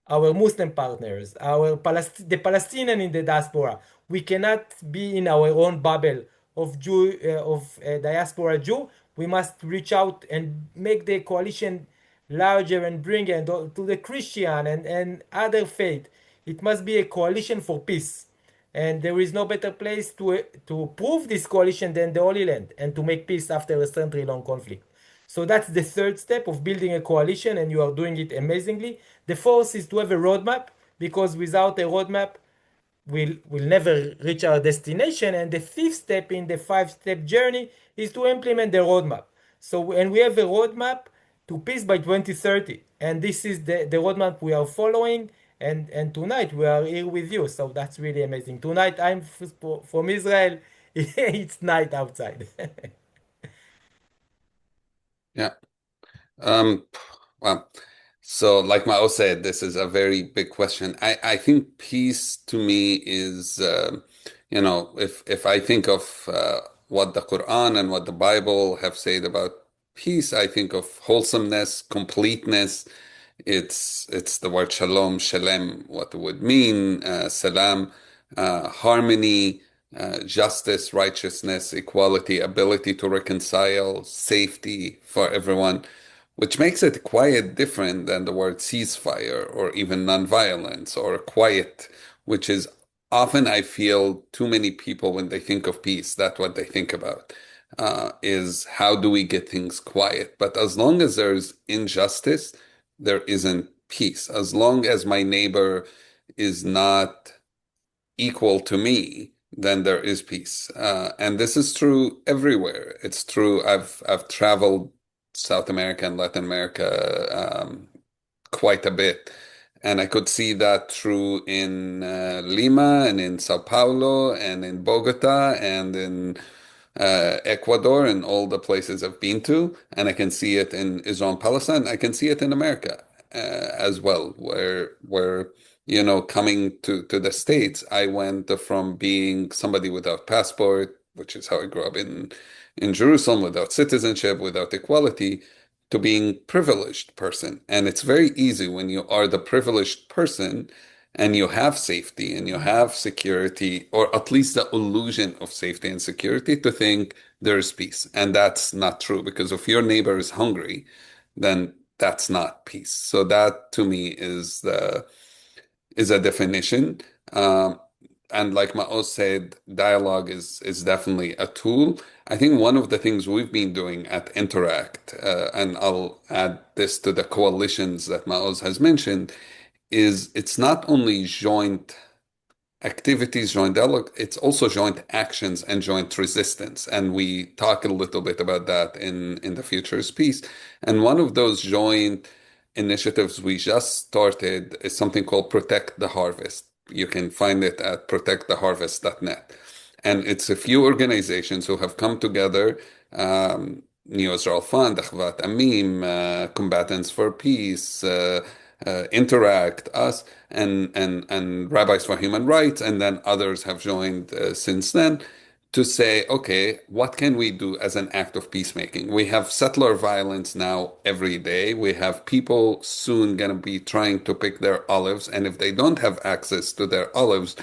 Speaker 4: our Muslim partners, the Palestinian in the diaspora. We cannot be in our own bubble of diaspora Jew. We must reach out and make the coalition larger and bring it to the Christian and other faith. It must be a coalition for peace. And there is no better place to prove this coalition than the Holy Land and to make peace after a century-long conflict. So that's the third step of building a coalition, and you are doing it amazingly. The fourth is to have a roadmap, because without a roadmap, we'll never reach our destination. And the fifth step in the 5-step journey is to implement the roadmap. And we have a roadmap to peace by 2030. And this is the roadmap we are following. And tonight we are here with you. So that's really amazing. Tonight I'm from Israel. It's night outside.
Speaker 5: Yeah. Well, so like Mao said, this is a very big question. I think peace to me is, if I think of what the Quran and what the Bible have said about peace, I think of wholesomeness, completeness. It's the word shalom, shalem, what it would mean, salam, harmony, justice, righteousness, equality, ability to reconcile, safety for everyone, which makes it quite different than the word ceasefire or even nonviolence or quiet, which is often I feel too many people when they think of peace, that's what they think about, is how do we get things quiet? But as long as there's injustice, there isn't peace. As long as my neighbor is not equal to me, then there is peace. And this is true everywhere. It's true. I've traveled South America and Latin America quite a bit. And I could see that true in Lima and in Sao Paulo and in Bogota and in Ecuador and all the places I've been to. And I can see it in Israel and Palestine. I can see it in America as well, where coming to the States, I went from being somebody without passport, which is how I grew up in Jerusalem, without citizenship, without equality, to being privileged person. And it's very easy when you are the privileged person and you have safety and you have security, or at least the illusion of safety and security, to think there's peace. And that's not true, because if your neighbor is hungry, then that's not peace. So that to me is a definition. And like Maoz said, dialogue is definitely a tool. I think one of the things we've been doing at Interact, and I'll add this to the coalitions that Maoz has mentioned, is it's not only joint activities, joint dialogue, it's also joint actions and joint resistance. And we talk a little bit about that in the Future is Peace. And one of those joint initiatives we just started is something called Protect the Harvest. You can find it at protecttheharvest.net. And it's a few organizations who have come together, New Israel Fund, Achvat Amim, Combatants for Peace, Interact, us, and Rabbis for Human Rights, and then others have joined since then to say, okay, what can we do as an act of peacemaking? We have settler violence now every day. We have people soon going to be trying to pick their olives, and if they don't have access to their olives,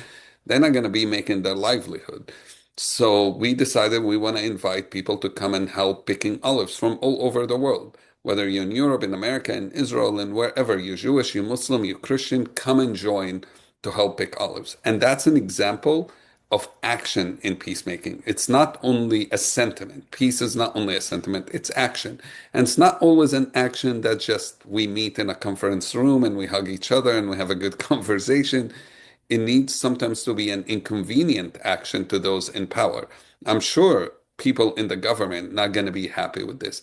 Speaker 5: they're not going to be making their livelihood. So we decided we want to invite people to come and help picking olives from all over the world. Whether you're in Europe, in America, in Israel, and wherever, you're Jewish, you're Muslim, you're Christian, come and join to help pick olives. And that's an example of action in peacemaking. It's not only a sentiment. Peace is not only a sentiment, it's action. And it's not always an action that just we meet in a conference room and we hug each other and we have a good conversation. It needs sometimes to be an inconvenient action to those in power. I'm sure people in the government not going to be happy with this.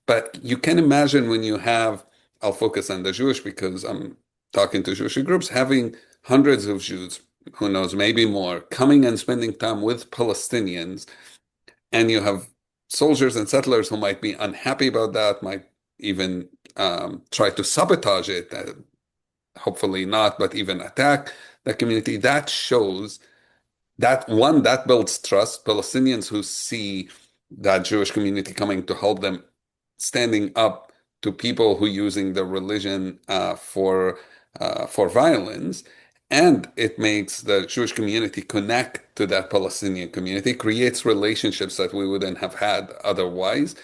Speaker 5: But you can imagine when you have, I'll focus on the Jewish because I'm talking to Jewish groups, having hundreds of Jews, who knows, maybe more, coming and spending time with Palestinians, and you have soldiers and settlers who might be unhappy about that, might even try to sabotage it, hopefully not, but even attack the community. That shows that one, that builds trust. Palestinians who see that Jewish community coming to help them, standing up to people who using their religion for violence, and it makes the Jewish community connect to that Palestinian community, creates relationships that we wouldn't have had otherwise,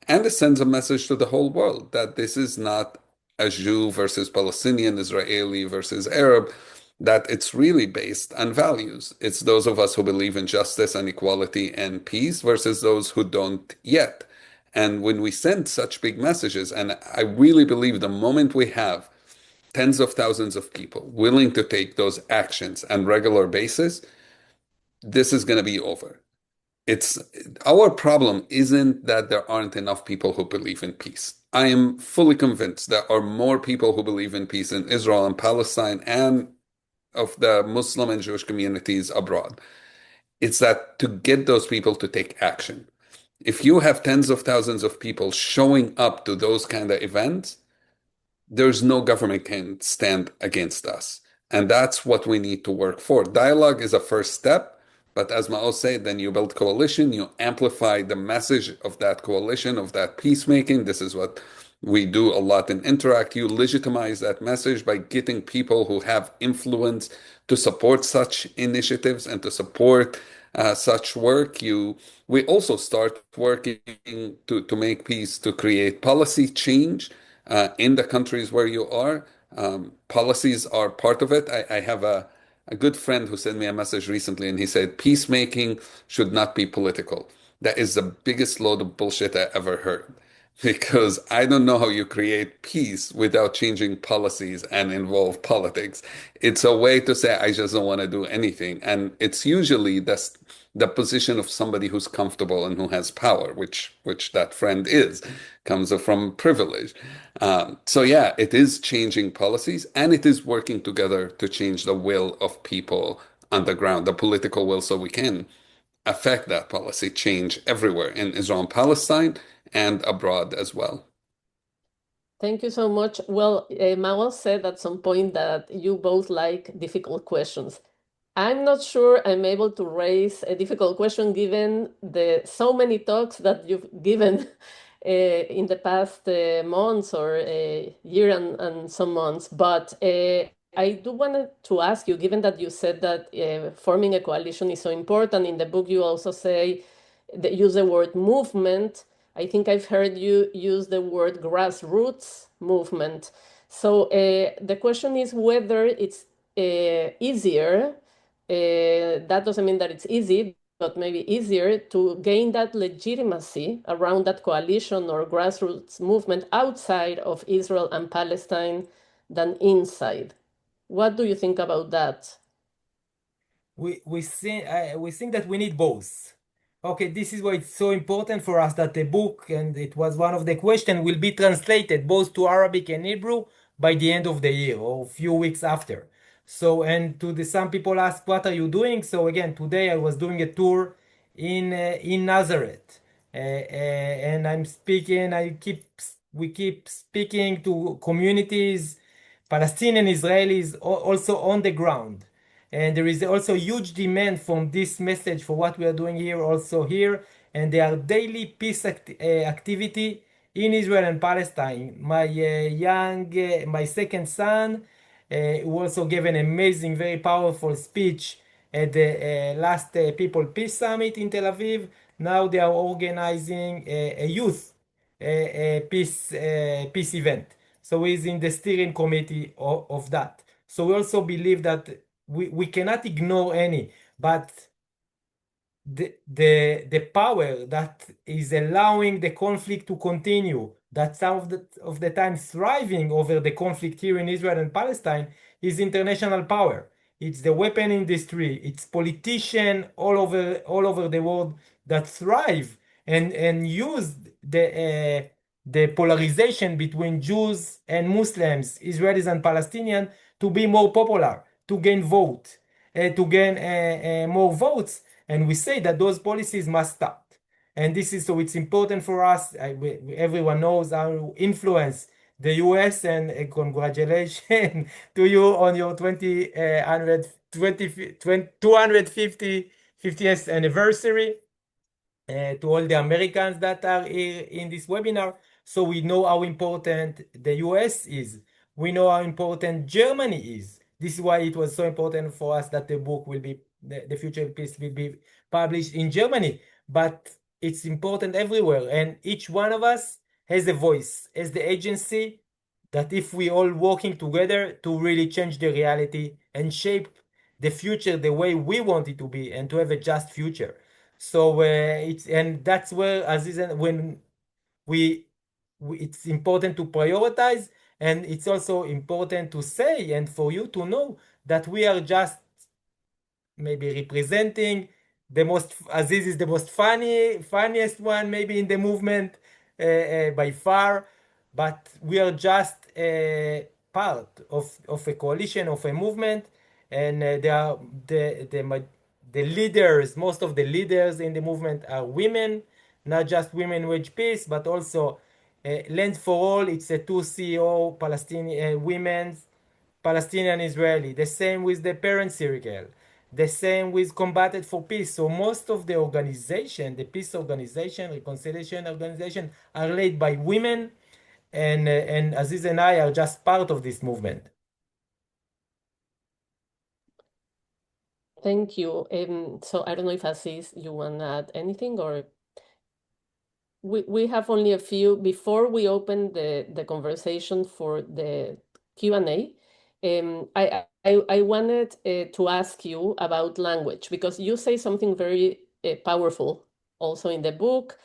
Speaker 5: and it sends a message to the whole world that this is not a Jew versus Palestinian, Israeli versus Arab, that it's really based on values. It's those of us who believe in justice and equality and peace versus those who don't yet. And when we send such big messages, and I really believe the moment we have tens of thousands of people willing to take those actions on regular basis, this is going to be over. It's our problem isn't that there aren't enough people who believe in peace. I am fully convinced there are more people who believe in peace in Israel and Palestine and of the Muslim and Jewish communities abroad. It's that to get those people to take action. If you have tens of thousands of people showing up to those kind of events, there's no government can stand against us. And that's what we need to work for. Dialogue is a first step, but as Maoz said, then you build coalition, you amplify the message of that coalition, of that peacemaking. This is what we do a lot in Interact. You legitimize that message by getting people who have influence to support such initiatives and to support such work. We also start working to make peace, to create policy change in the countries where you are. Policies are part of it. I have a good friend who sent me a message recently, and he said, peacemaking should not be political. That is the biggest load of bullshit I ever heard. Because I don't know how you create peace without changing policies and involve politics. It's a way to say, I just don't want to do anything. And it's usually the position of somebody who's comfortable and who has power, which that friend is, comes from privilege. So yeah, it is changing policies, and it is working together to change the will of people on the ground, the political will, so we can affect that policy change everywhere in Israel and Palestine and abroad as well.
Speaker 3: Thank you so much. Well, Maoz said at some point that you both like difficult questions. I'm not sure I'm able to raise a difficult question given the so many talks that you've given in the past months or year and some months. But I do want to ask you, given that you said that forming a coalition is so important, in the book you also say, use the word movement. I think I've heard you use the word grassroots movement. So the question is whether it's easier, that doesn't mean that it's easy, but maybe easier to gain that legitimacy around that coalition or grassroots movement outside of Israel and Palestine than inside. What do you think about that?
Speaker 4: We think that we need both. Okay, this is why it's so important for us that the book, and it was one of the questions, will be translated both to Arabic and Hebrew by the end of the year or a few weeks after. So, and some people ask, what are you doing? So again, today I was doing a tour in Nazareth, and I'm speaking. We keep speaking to communities, Palestinian Israelis, also on the ground. And there is also huge demand from this message for what we are doing here, also here. And there are daily peace activity in Israel and Palestine. My second son, who also gave an amazing, very powerful speech at the last People Peace Summit in Tel Aviv. Now they are organizing a youth peace event. So he's in the steering committee of that. So we also believe that we cannot ignore any, but the power that is allowing the conflict to continue, that some of the time thriving over the conflict here in Israel and Palestine, is international power. It's the weapon industry, it's politicians all over the world that thrive and use the polarization between Jews and Muslims, Israelis and Palestinians, to be more popular, to gain more votes. And we say that those policies must stop. And this is so it's important for us. Everyone knows our influence the US, and congratulations to you on your 250th anniversary. To all the Americans that are here in this webinar. So we know how important the US is. We know how important Germany is. This is why it was so important for us that the book will be, the Future of Peace will be published in Germany. But it's important everywhere. And each one of us has a voice, has the agency that if we all working together to really change the reality and shape the future the way we want it to be and to have a just future. So that's where Aziz and when it's important to prioritize, and it's also important to say and for you to know that we are just maybe representing the most. Aziz is the most funniest one maybe in the movement by far, but we are just part of a coalition, of a movement, and they are the leaders. Most of the leaders in the movement are women, not just Women Wage Peace, but also Land for All. It's a 2CO Palestinian women's Palestinian Israeli. The same with the Parent Circle. The same with Combated for Peace. So most of the organization, the peace organization, reconciliation organization, are led by women, and Aziz and I are just part of this movement.
Speaker 3: Thank you. So I don't know if Aziz, you want to add anything, or we have only a few before we open the conversation for the Q&A. I wanted to ask you about language, because you say something very powerful also in the book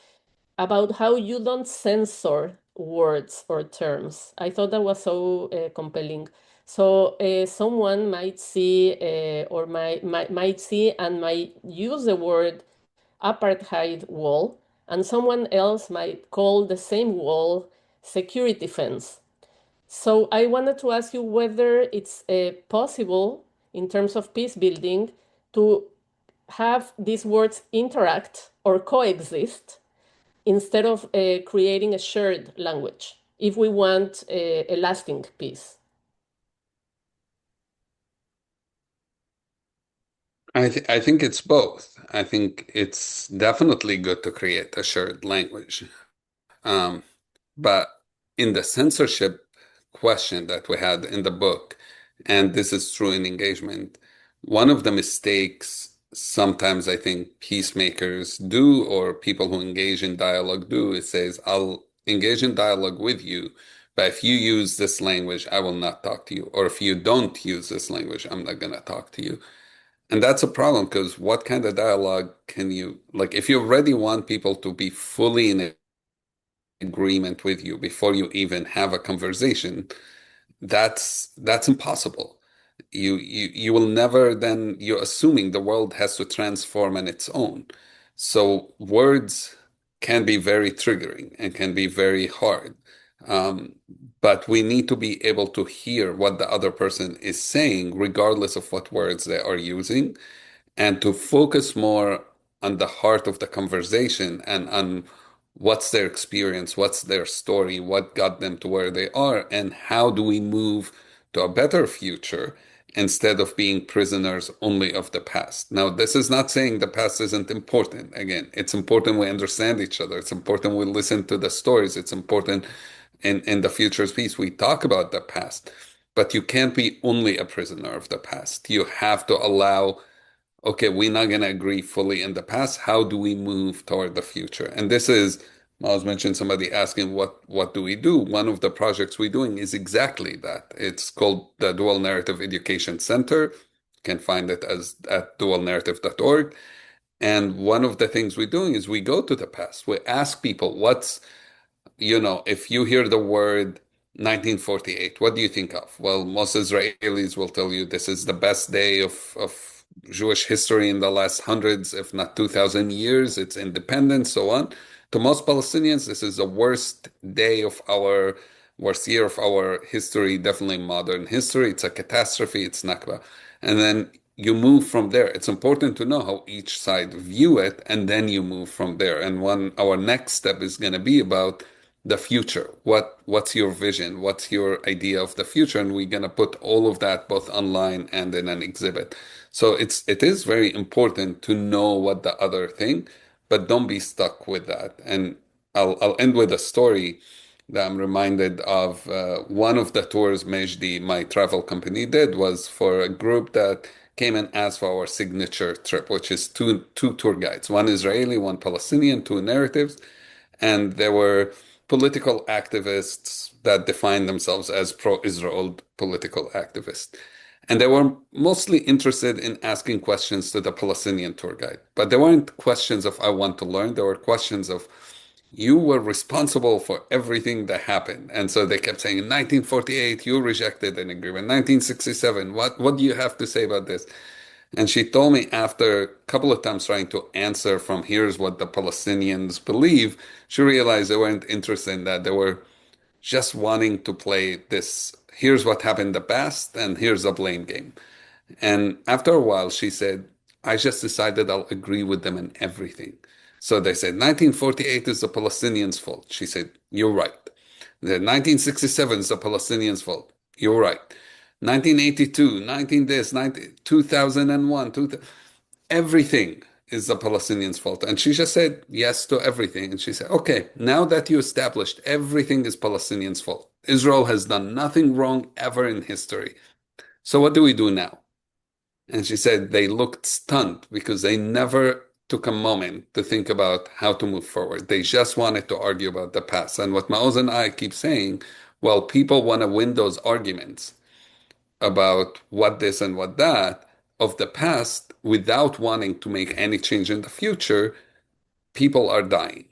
Speaker 3: about how you don't censor words or terms. I thought that was so compelling. So someone might see or might see and might use the word apartheid wall, and someone else might call the same wall security fence. So I wanted to ask you whether it's possible in terms of peace building to have these words interact or coexist instead of creating a shared language if we want a lasting peace.
Speaker 5: I think it's both. I think it's definitely good to create a shared language. But in the censorship question that we had in the book, and this is true in engagement, one of the mistakes sometimes I think peacemakers do, or people who engage in dialogue do, is says, I'll engage in dialogue with you, but if you use this language, I will not talk to you. Or if you don't use this language, I'm not going to talk to you. And that's a problem, because what kind of dialogue can you, like, if you already want people to be fully in agreement with you before you even have a conversation, that's impossible. You will never, then you're assuming the world has to transform on its own. So words can be very triggering and can be very hard. Um, but we need to be able to hear what the other person is saying, regardless of what words they are using, and to focus more on the heart of the conversation and on what's their experience, what's their story, what got them to where they are, and how do we move to a better future instead of being prisoners only of the past. Now, this is not saying the past isn't important. Again, it's important we understand each other. It's important we listen to the stories. It's important in the future's piece we talk about the past. But you can't be only a prisoner of the past. You have to allow, okay, we're not going to agree fully in the past. How do we move toward the future? And this is, Miles mentioned somebody asking, what do we do? One of the projects we're doing is exactly that. It's called the Dual Narrative Education Center. You can find it as at dualnarrative.org. And one of the things we're doing is we go to the past. We ask people, if you hear the word 1948, what do you think of? Well, most Israelis will tell you this is the best day of Jewish history in the last hundreds, if not 2,000 years. It's independence, so on. To most Palestinians, this is the worst year of our history, definitely modern history. It's a catastrophe. It's Nakba. And then you move from there. It's important to know how each side view it, and then you move from there. And our next step is going to be about the future. What's your vision? What's your idea of the future? And we're gonna put all of that both online and in an exhibit. So it is very important to know what the other thing, but don't be stuck with that. And I'll end with a story that I'm reminded of. One of the tours Mejdi, my travel company, did was for a group that came and asked for our signature trip, which is two tour guides, one Israeli, one Palestinian, two narratives. And there were political activists that defined themselves as pro-Israel political activists. And they were mostly interested in asking questions to the Palestinian tour guide. But they weren't questions of, I want to learn. They were questions of, you were responsible for everything that happened. And so they kept saying, in 1948, you rejected an agreement. 1967, what do you have to say about this? And she told me after a couple of times trying to answer from here's what the Palestinians believe, she realized they weren't interested in that. They were just wanting to play this, here's what happened in the past, and here's a blame game. And after a while, she said, I just decided I'll agree with them in everything. So they said, 1948 is the Palestinians' fault. She said, you're right. The 1967 is the Palestinians' fault. You're right. 1982, 2001, everything is the Palestinians' fault. And she just said yes to everything. And she said, okay, now that you established everything is Palestinians' fault, Israel has done nothing wrong ever in history. So what do we do now? And she said they looked stunned because they never took a moment to think about how to move forward. They just wanted to argue about the past. And what Maoz and I keep saying, well, people want to win those arguments about what this and what that of the past without wanting to make any change in the future, people are dying.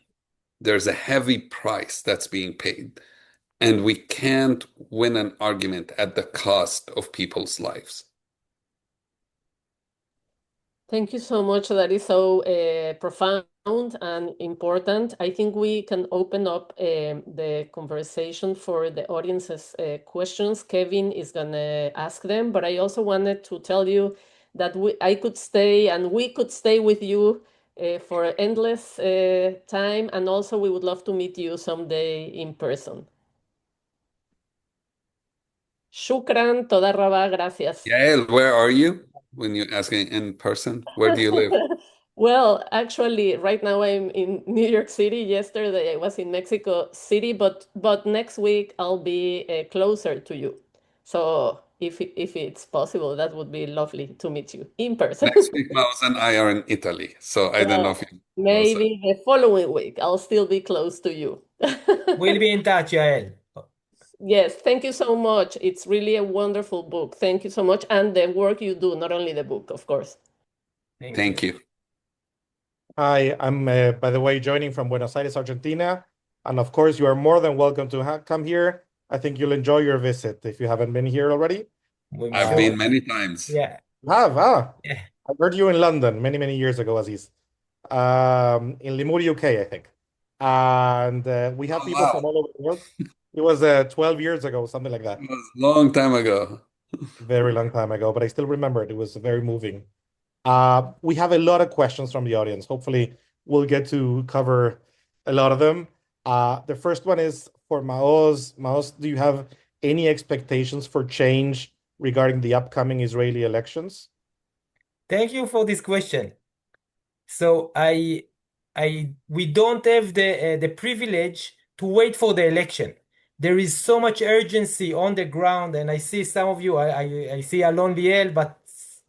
Speaker 5: There's a heavy price that's being paid. And we can't win an argument at the cost of people's lives.
Speaker 3: Thank you so much. That is so profound and important. I think we can open up the conversation for the audience's questions. Kevin is going to ask them, but I also wanted to tell you that I could stay and we could stay with you for endless time. And also we would love to meet you someday in person. Shukran, toda raba, gracias.
Speaker 5: Yael, where are you when you're asking in person? Where do you live?
Speaker 3: Well, actually, right now I'm in New York City. Yesterday I was in Mexico City, but next week I'll be closer to you. So if it's possible, that would be lovely to meet you in person.
Speaker 5: Next week, Maoz and I are in Italy, so I don't know if you're closer.
Speaker 3: Maybe the following week I'll still be close to you.
Speaker 4: We'll be in touch, Yael.
Speaker 3: Yes, thank you so much. It's really a wonderful book. Thank you so much. And the work you do, not only the book, of course.
Speaker 5: Thank you.
Speaker 1: Hi, I'm, by the way, joining from Buenos Aires, Argentina. And of course, you are more than welcome to come here. I think you'll enjoy your visit if you haven't been here already.
Speaker 5: I've been many times.
Speaker 4: Yeah.
Speaker 1: Yeah. I heard you in London many, many years ago, Aziz. In Limuru, UK, I think. And we have people from all over the world. It was 12 years ago, something like that.
Speaker 5: It was a long time ago.
Speaker 1: Very long time ago, but I still remember it. It was very moving. We have a lot of questions from the audience. Hopefully, we'll get to cover a lot of them. The first one is for Maoz. Maoz, do you have any expectations for change regarding the upcoming Israeli elections?
Speaker 4: Thank you for this question. So we don't have the privilege to wait for the election. There is so much urgency on the ground, and I see some of you. I see Alon Liel, but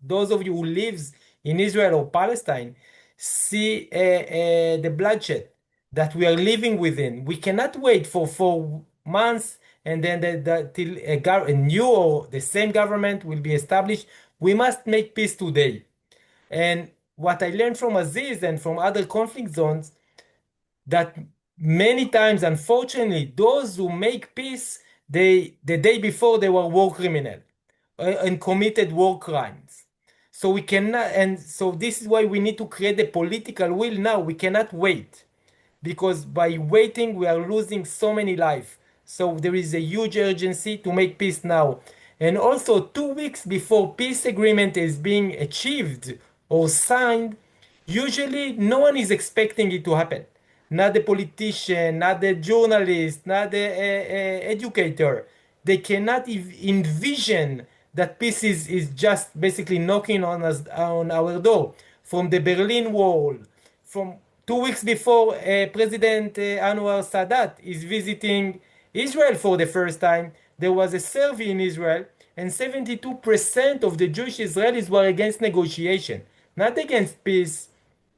Speaker 4: those of you who lives in Israel or Palestine see the bloodshed that we are living within. We cannot wait for 4 months and then till a new or the same government will be established. We must make peace today. And what I learned from Aziz and from other conflict zones, that many times, unfortunately, those who make peace, the day before they were war criminal and committed war crimes. So we cannot, and so this is why we need to create the political will now. We cannot wait, because by waiting we are losing so many lives. So there is a huge urgency to make peace now. And also 2 weeks before peace agreement is being achieved or signed, usually no one is expecting it to happen. Not the politician, not the journalist, not the educator. They cannot envision that peace is just basically knocking on us, on our door. From the Berlin Wall, from 2 weeks before President Anwar Sadat is visiting Israel for the first time, there was a survey in Israel, and 72% of the Jewish Israelis were against negotiation, not against peace,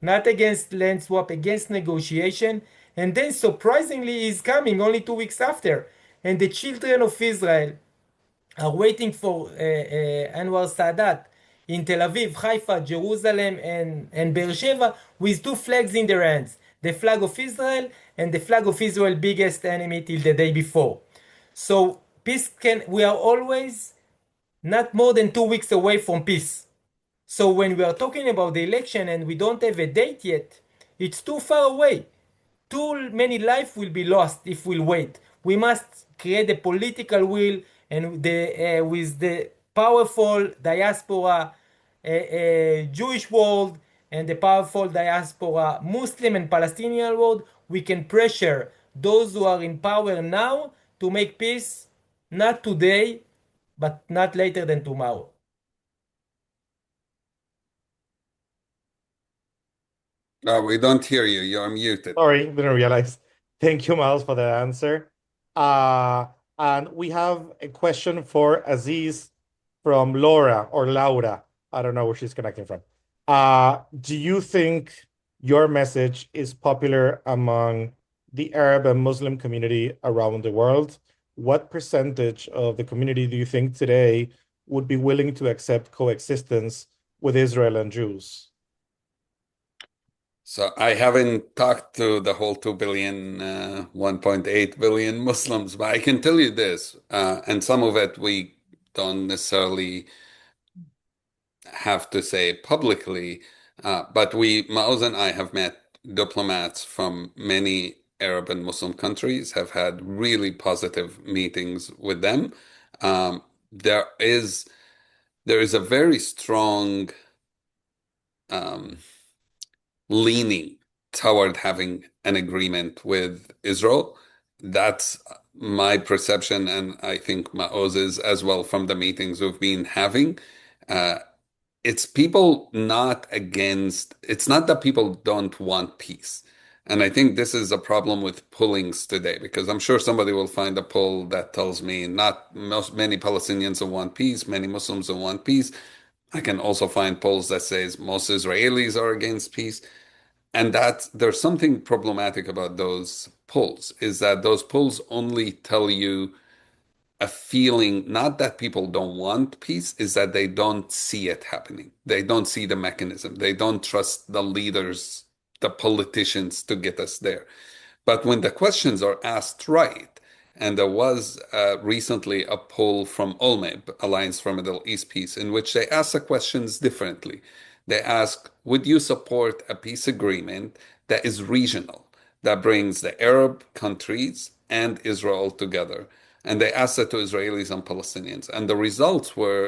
Speaker 4: not against land swap, against negotiation. And then surprisingly, he's coming only 2 weeks after. And the children of Israel are waiting for Anwar Sadat in Tel Aviv, Haifa, Jerusalem, and Beersheba with two flags in their hands, the flag of Israel and the flag of Israel's biggest enemy till the day before. So we are always not more than 2 weeks away from peace. So when we are talking about the election and we don't have a date yet, it's too far away. Too many lives will be lost if we wait. We must create a political will, and with the powerful diaspora Jewish world and the powerful diaspora Muslim and Palestinian world, we can pressure those who are in power now to make peace, not today, but not later than tomorrow.
Speaker 5: No, we don't hear you. You're muted.
Speaker 1: Sorry, didn't realize. Thank you, Miles, for the answer. And we have a question for Aziz from Laura or Laura. I don't know where she's connecting from. Do you think your message is popular among the Arab and Muslim community around the world? What percentage of the community do you think today would be willing to accept coexistence with Israel and Jews?
Speaker 5: So I haven't talked to the whole 2 billion, 1.8 billion Muslims, but I can tell you this, and some of it we don't necessarily have to say publicly, but Maoz and I have met diplomats from many Arab and Muslim countries, have had really positive meetings with them. There is a very strong leaning toward having an agreement with Israel. That's my perception, and I think Maoz is as well from the meetings we've been having. It's people not against, it's not that people don't want peace. And I think this is a problem with pollings today, because I'm sure somebody will find a poll that tells me not many Palestinians will want peace, many Muslims will want peace. I can also find polls that says most Israelis are against peace. And that there's something problematic about those polls, is that those polls only tell you a feeling, not that people don't want peace, is that they don't see it happening. They don't see the mechanism. They don't trust the leaders, the politicians to get us there. But when the questions are asked right, and there was recently a poll from OLMEB, Alliance for Middle East Peace, in which they asked the questions differently. They ask, would you support a peace agreement that is regional, that brings the Arab countries and Israel together. And they asked it to Israelis and Palestinians. And the results were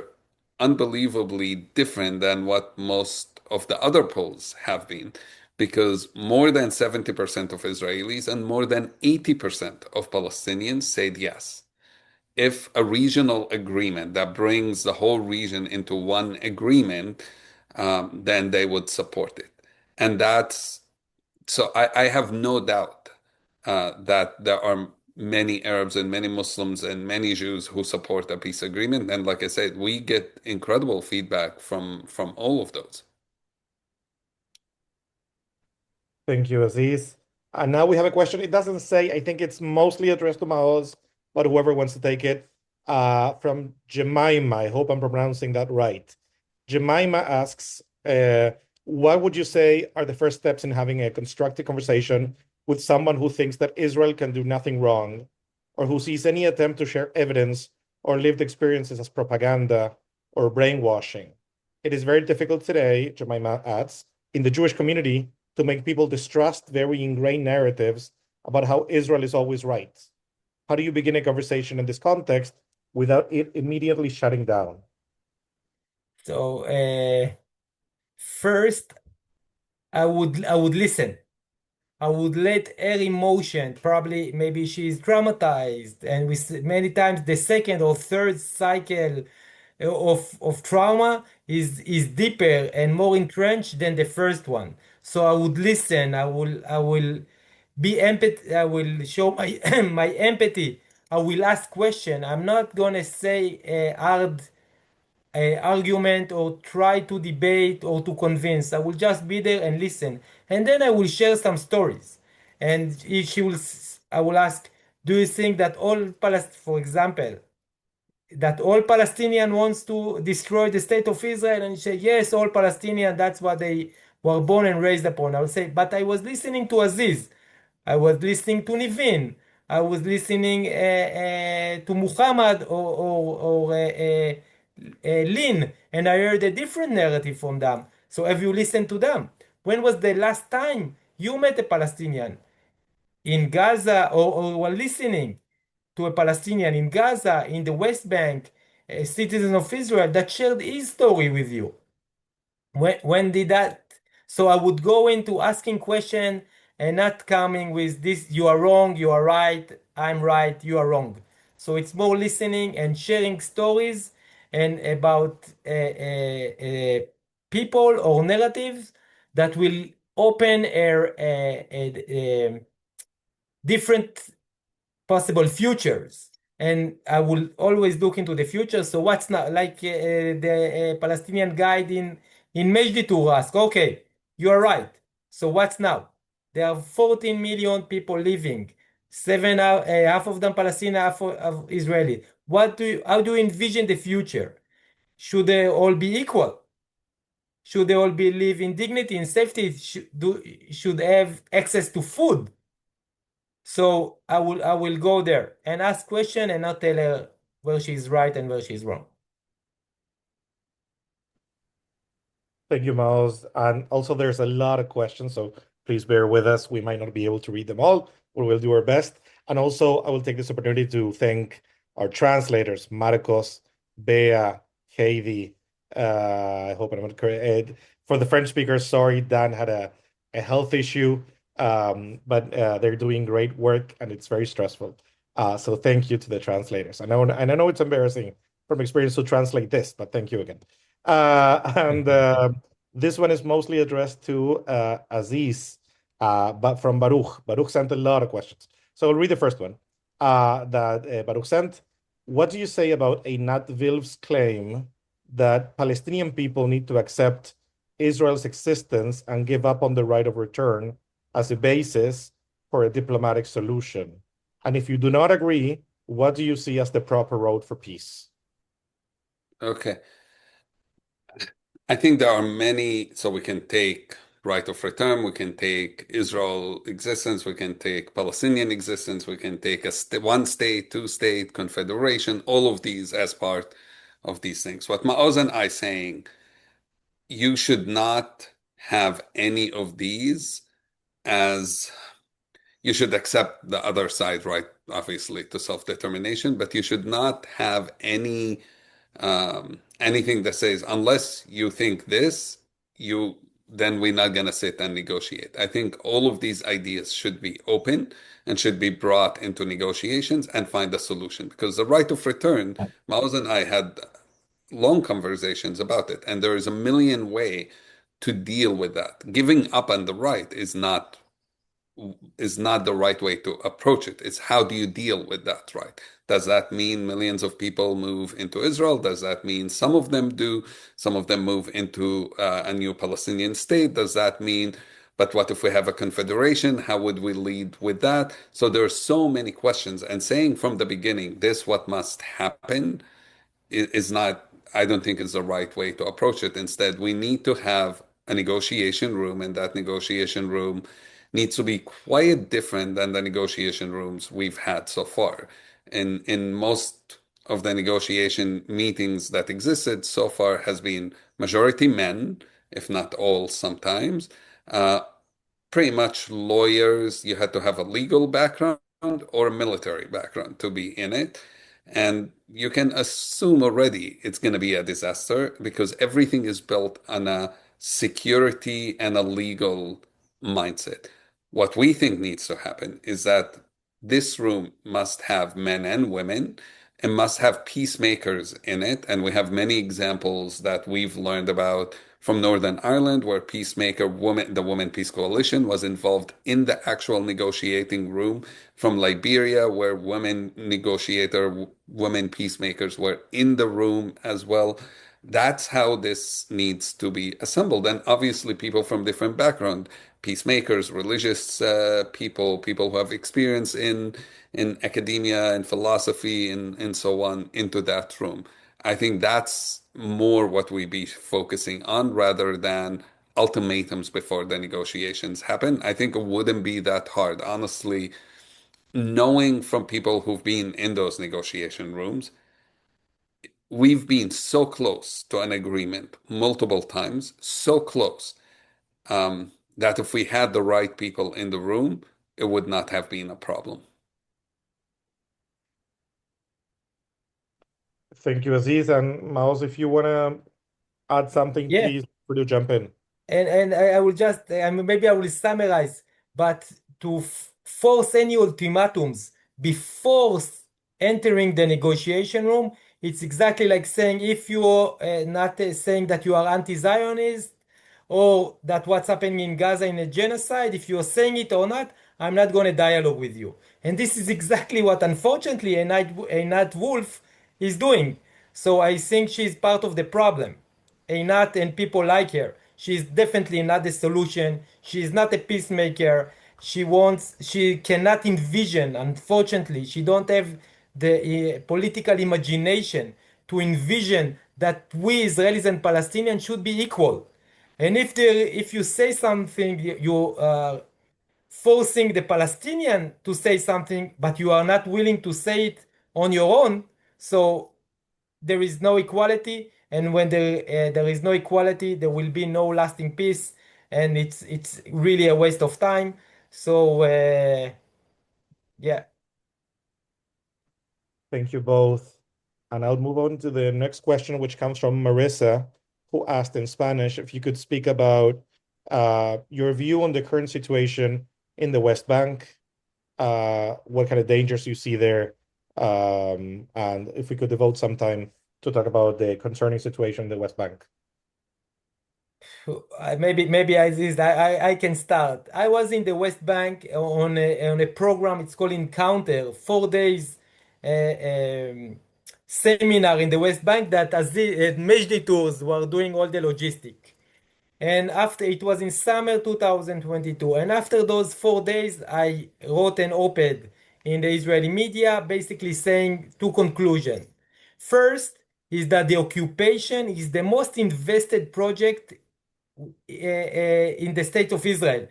Speaker 5: unbelievably different than what most of the other polls have been, because more than 70% of Israelis and more than 80% of Palestinians said yes. If a regional agreement that brings the whole region into one agreement, then they would support it. And that's so I have no doubt that there are many Arabs and many Muslims and many Jews who support a peace agreement. And like I said, we get incredible feedback from all of those.
Speaker 1: Thank you, Aziz. And now we have a question. It doesn't say, I think it's mostly addressed to Maoz, but whoever wants to take it, from Jemima. I hope I'm pronouncing that right. Jemima asks, what would you say are the first steps in having a constructive conversation with someone who thinks that Israel can do nothing wrong, or who sees any attempt to share evidence or lived experiences as propaganda or brainwashing? It is very difficult today, Jemima adds, in the Jewish community to make people distrust very ingrained narratives about how Israel is always right. How do you begin a conversation in this context without it immediately shutting down?
Speaker 4: So first, I would listen. I would let her emotion, probably maybe she's traumatized, and many times the second or third cycle of trauma is deeper and more entrenched than the first one. So I would listen. I will be empathy. I will show my my empathy. I will ask question. I'm not gonna say hard argument or try to debate or to convince. I will just be there and listen, and then I will share some stories. And if I will ask, do you think that for example, that all Palestinian wants to destroy the state of Israel? And you say, yes, all Palestinian, that's what they were born and raised upon. I will say, but I was listening to Aziz. I was listening to Nivin. I was listening to Muhammad or Lin, and I heard a different narrative from them. So have you listened to them? When was the last time you met a Palestinian in Gaza or were listening to a Palestinian in Gaza, in the West Bank, a citizen of Israel that shared his story with you? When did that? So I would go into asking question and not coming with this, you are wrong, you are right, I'm right, you are wrong. So it's more listening and sharing stories and about people or narratives that will open a different possible futures. And I will always look into the future. So what's now, like the Palestinian guide in Majdi to ask, okay, you are right. So what's now? There are 14 million people living, half of them Palestinian, half of Israeli. How do you envision the future? Should they all be equal? Should they all be live in dignity and safety? Should have access to food? So I will go there and ask question and not tell her where she's right and where she's wrong.
Speaker 1: Thank you, Maoz. And also, there's a lot of questions, so please bear with us. We might not be able to read them all, but we'll do our best. And also, I will take this opportunity to thank our translators, Marcos, Bea, Heidi. I hope I'm not correct. For the French speakers, sorry, Dan had a health issue, but they're doing great work, and it's very stressful. So thank you to the translators. I know it's embarrassing from experience to translate this, but thank you again. And this one is mostly addressed to Aziz, but from Baruch. Baruch sent a lot of questions. So I'll read the first one that Baruch sent. What do you say about Einat Vilf's claim that Palestinian people need to accept Israel's existence and give up on the right of return as a basis for a diplomatic solution? And if you do not agree, what do you see as the proper road for peace?
Speaker 5: Okay. I think there are many, so we can take right of return, we can take Israel existence, we can take Palestinian existence, we can take one state, two state confederation, all of these as part of these things. What Maoz and I saying, you should not have any of these as you should accept the other side, right? Obviously, to self-determination, but you should not have anything that says unless you think this, you then we're not going to sit and negotiate. I think all of these ideas should be open and should be brought into negotiations and find a solution. Because the right of return, Maoz and I had long conversations about it, and there is a million way to deal with that. Giving up on the right is not the right way to approach it. It's how do you deal with that, right? Does that mean millions of people move into Israel? Does that mean some of them do? Some of them move into a new Palestinian state? Does that mean, but what if we have a confederation? How would we lead with that? So there are so many questions. And saying from the beginning, this what must happen is not, I don't think is the right way to approach it. Instead, we need to have a negotiation room, and that negotiation room needs to be quite different than the negotiation rooms we've had so far. In most of the negotiation meetings that existed so far has been majority men, if not all sometimes. Uh, Pretty much lawyers, you had to have a legal background or a military background to be in it. And you can assume already it's going to be a disaster because everything is built on a security and a legal mindset. What we think needs to happen is that this room must have men and women and must have peacemakers in it. And we have many examples that we've learned about from Northern Ireland, where peacemaker woman, the Women Peace Coalition, was involved in the actual negotiating room. From Liberia, where women peacemakers were in the room as well. That's how this needs to be assembled. And obviously, people from different background, peacemakers, religious people who have experience in academia and philosophy and so on, into that room. I think that's more what we be focusing on rather than ultimatums before the negotiations happen. I think it wouldn't be that hard, honestly, knowing from people who've been in those negotiation rooms. We've been so close to an agreement multiple times, so close, that if we had the right people in the room, it would not have been a problem.
Speaker 1: Thank you, Aziz. And Maoz, if you want to add something,
Speaker 4: Yeah.
Speaker 1: please do jump in.
Speaker 4: And I will just, maybe I will summarize, but to force any ultimatums before entering the negotiation room, it's exactly like saying if you're not saying that you are anti-Zionist or that what's happening in Gaza in a genocide, if you're saying it or not, I'm not going to dialogue with you. And this is exactly what, unfortunately, Einat Wolf is doing. So I think she's part of the problem. Einat and people like her. She's definitely not the solution. She's not a peacemaker. She cannot envision, unfortunately, she don't have the political imagination to envision that we Israelis and Palestinians should be equal. And if you say something, you are forcing the Palestinian to say something, but you are not willing to say it on your own. So there is no equality, and when there is no equality, there will be no lasting peace, and it's really a waste of time. So yeah.
Speaker 1: Thank you both. And I'll move on to the next question, which comes from Marissa, who asked in Spanish if you could speak about your view on the current situation in the West Bank, what kind of dangers you see there, and if we could devote some time to talk about the concerning situation in the West Bank.
Speaker 4: Maybe I can start. I was in the West Bank on a program. It's called Encounter, 4 days seminar in the West Bank that Aziz Mejdi Tours were doing all the logistic. And after it was in summer 2022, and after those 4 days, I wrote an op-ed in the Israeli media, basically saying two conclusions. First is that the occupation is the most invested project in the state of Israel.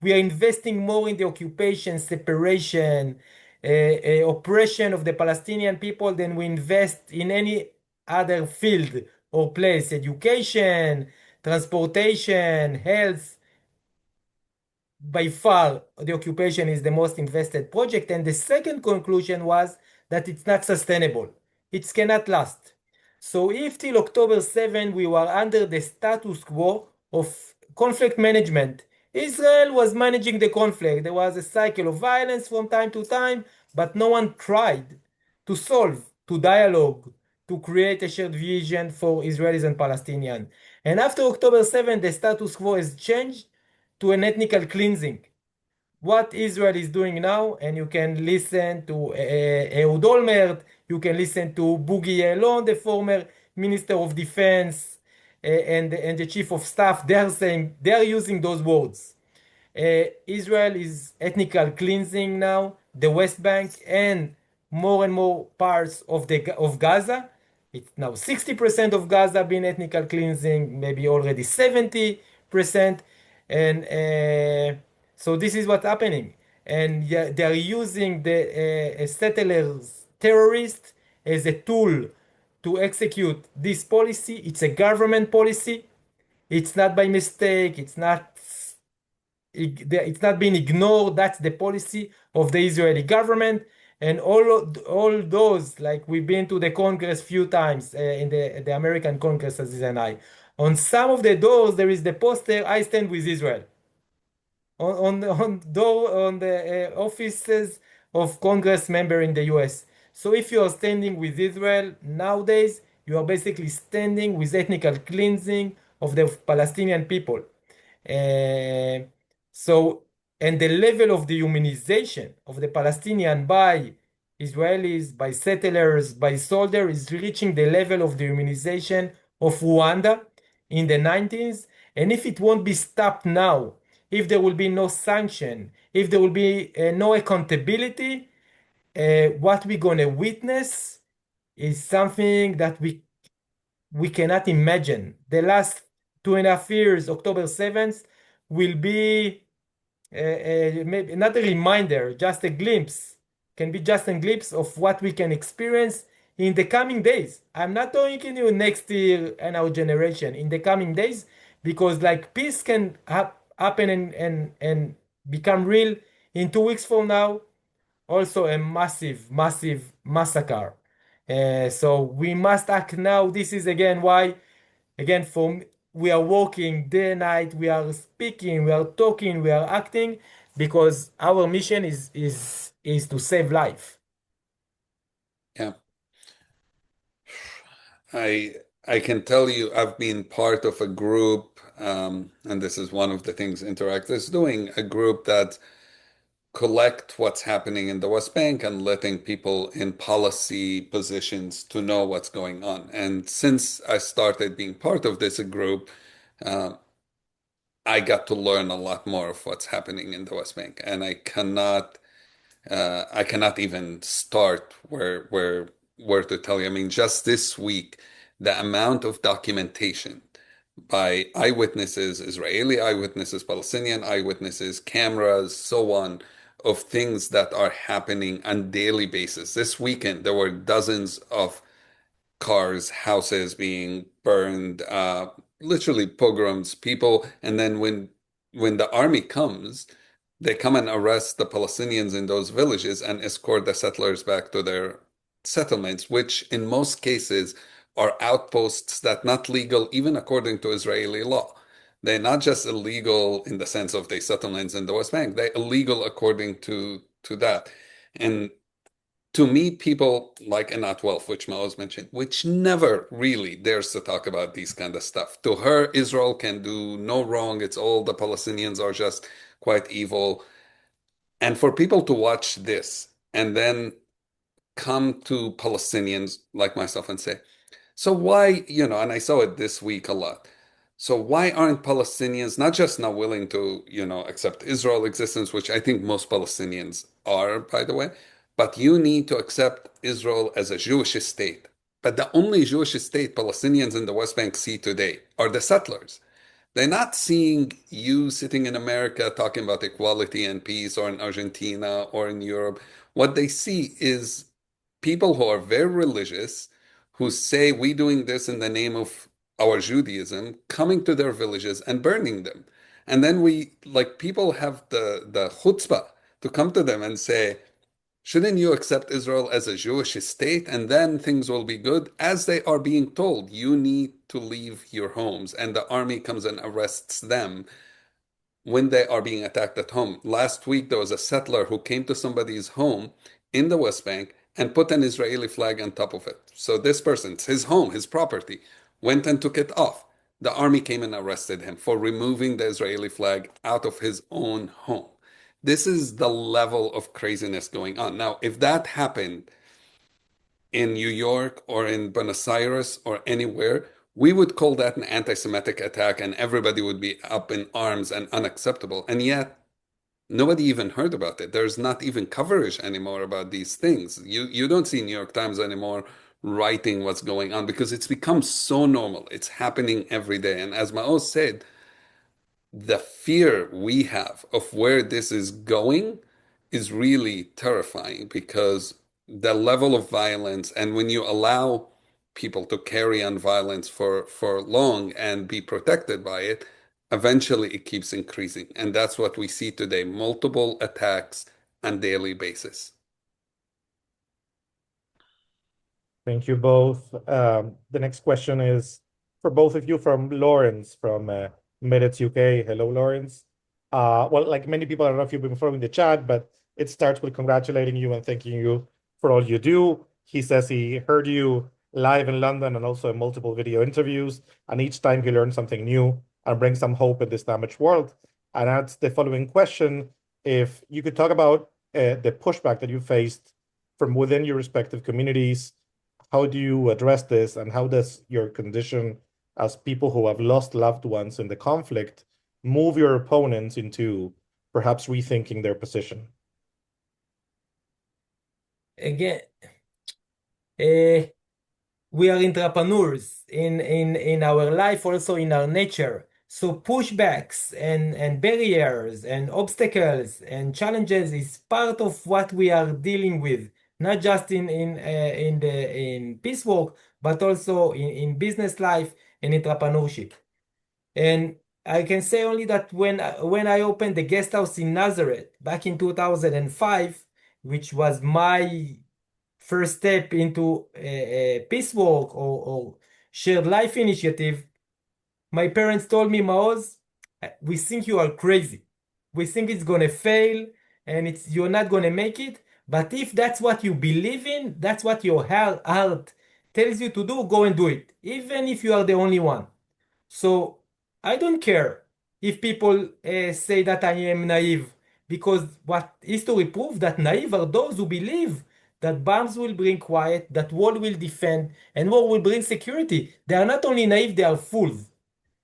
Speaker 4: We are investing more in the occupation, separation, oppression of the Palestinian people than we invest in any other field or place, education, transportation, health. by far, the occupation is the most invested project. And the second conclusion was that it's not sustainable. It cannot last. So if till October 7 we were under the status quo of conflict management, Israel was managing the conflict. There was a cycle of violence from time to time, but no one tried to solve, to dialogue, to create a shared vision for Israelis and Palestinians. And after October 7, the status quo has changed to an ethnical cleansing. What Israel is doing now, and you can listen to Ehud Olmert, you can listen to Boogie Ya'alon, the former Minister of Defense, and the Chief of Staff. They are saying, they are using those words. Israel is ethnical cleansing now, the West Bank and more parts of Gaza. It's now 60% of Gaza being ethnical cleansing, maybe already 70%. And so this is what's happening. And yeah, they are using the settlers, terrorists, as a tool to execute this policy. It's a government policy. It's not by mistake. It's not being ignored. That's the policy of the Israeli government. And all those, like we've been to the Congress few times in the American Congress, Aziz and I. On some of the doors, there is the poster, "I stand with Israel." On the offices of Congress member in the US. So if you are standing with Israel nowadays, you are basically standing with ethnical cleansing of the Palestinian people. Uh, so, and the level of dehumanization of the Palestinian by Israelis, by settlers, by soldiers is reaching the level of dehumanization of Rwanda in the 90s. And if it won't be stopped now, if there will be no sanction, if there will be no accountability, what we're going to witness is something that we cannot imagine. The last 2.5 years, October 7th, will be maybe not a reminder, just a glimpse, can be just a glimpse of what we can experience in the coming days. I'm not talking you next year and our generation, in the coming days, because like peace can happen and become real in 2 weeks from now. Also a massive massacre. So we must act now. This is again why, again, we are working day and night, we are speaking, we are talking, we are acting, because our mission is to save life.
Speaker 5: Yeah. I can tell you I've been part of a group, and this is one of the things Interact is doing, a group that collect what's happening in the West Bank and letting people in policy positions to know what's going on. And since I started being part of this group, I got to learn a lot more of what's happening in the West Bank, and I cannot even start where to tell you. I mean, just this week, the amount of documentation by eyewitnesses, Israeli eyewitnesses, Palestinian eyewitnesses, cameras, so on, of things that are happening on daily basis. This weekend, there were dozens of cars, houses being burned, literally pogroms, people. And then when the army comes, they come and arrest the Palestinians in those villages and escort the settlers back to their settlements, which in most cases are outposts that not legal even according to Israeli law. They're not just illegal in the sense of the settlements in the West Bank, they're illegal according to that. And to me, people like Anat Welf, which Maoz mentioned, which never really dares to talk about these kind of stuff. To her, Israel can do no wrong. It's all the Palestinians are just quite evil. And for people to watch this and then come to Palestinians like myself and say, so why, and I saw it this week a lot. So why aren't Palestinians not just not willing to, accept Israel existence, which I think most Palestinians are, by the way, but you need to accept Israel as a Jewish state. But the only Jewish state Palestinians in the West Bank see today are the settlers. They're not seeing you sitting in America talking about equality and peace, or in Argentina or in Europe. What they see is people who are very religious, who say we're doing this in the name of our Judaism, coming to their villages and burning them. And then people have the chutzpah to come to them and say, shouldn't you accept Israel as a Jewish state and then things will be good? As they are being told, you need to leave your homes, and the army comes and arrests them when they are being attacked at home. Last week, there was a settler who came to somebody's home in the West Bank and put an Israeli flag on top of it. So this person's his home, his property, went and took it off. The army came and arrested him for removing the Israeli flag out of his own home. This is the level of craziness going on. Now, if that happened in New York or in Buenos Aires or anywhere, we would call that an anti-Semitic attack and everybody would be up in arms and unacceptable. And yet, nobody even heard about it. There's not even coverage anymore about these things. You don't see New York Times anymore writing what's going on because it's become so normal. It's happening every day. And as Maoz said, the fear we have of where this is going is really terrifying because the level of violence, and when you allow people to carry on violence for long and be protected by it, eventually it keeps increasing. And that's what we see today, multiple attacks on daily basis.
Speaker 1: Thank you both. The next question is for both of you from Lawrence from Minutes UK. Hello, Lawrence. Well, like many people, I don't know if you've been following the chat, but it starts with congratulating you and thanking you for all you do. He says he heard you live in London and also in multiple video interviews, and each time he learned something new and brings some hope in this damaged world. And adds the following question: if you could talk about the pushback that you faced from within your respective communities, how do you address this, and how does your condition as people who have lost loved ones in the conflict move your opponents into perhaps rethinking their position?
Speaker 4: Again, we are entrepreneurs in our life, also in our nature. So pushbacks and barriers and obstacles and challenges is part of what we are dealing with, not just in peace work, but also in business life and entrepreneurship. And I can say only that when I opened the guest house in Nazareth back in 2005, which was my first step into peace work or shared life initiative, my parents told me, Maoz, we think you are crazy. We think it's gonna fail and you're not gonna make it. But if that's what you believe in, that's what your heart tells you to do, go and do it, even if you are the only one. So I don't care if people say that I am naive, because what history proves that naive are those who believe that bombs will bring quiet, that war will defend, and war will bring security. They are not only naive, they are fools.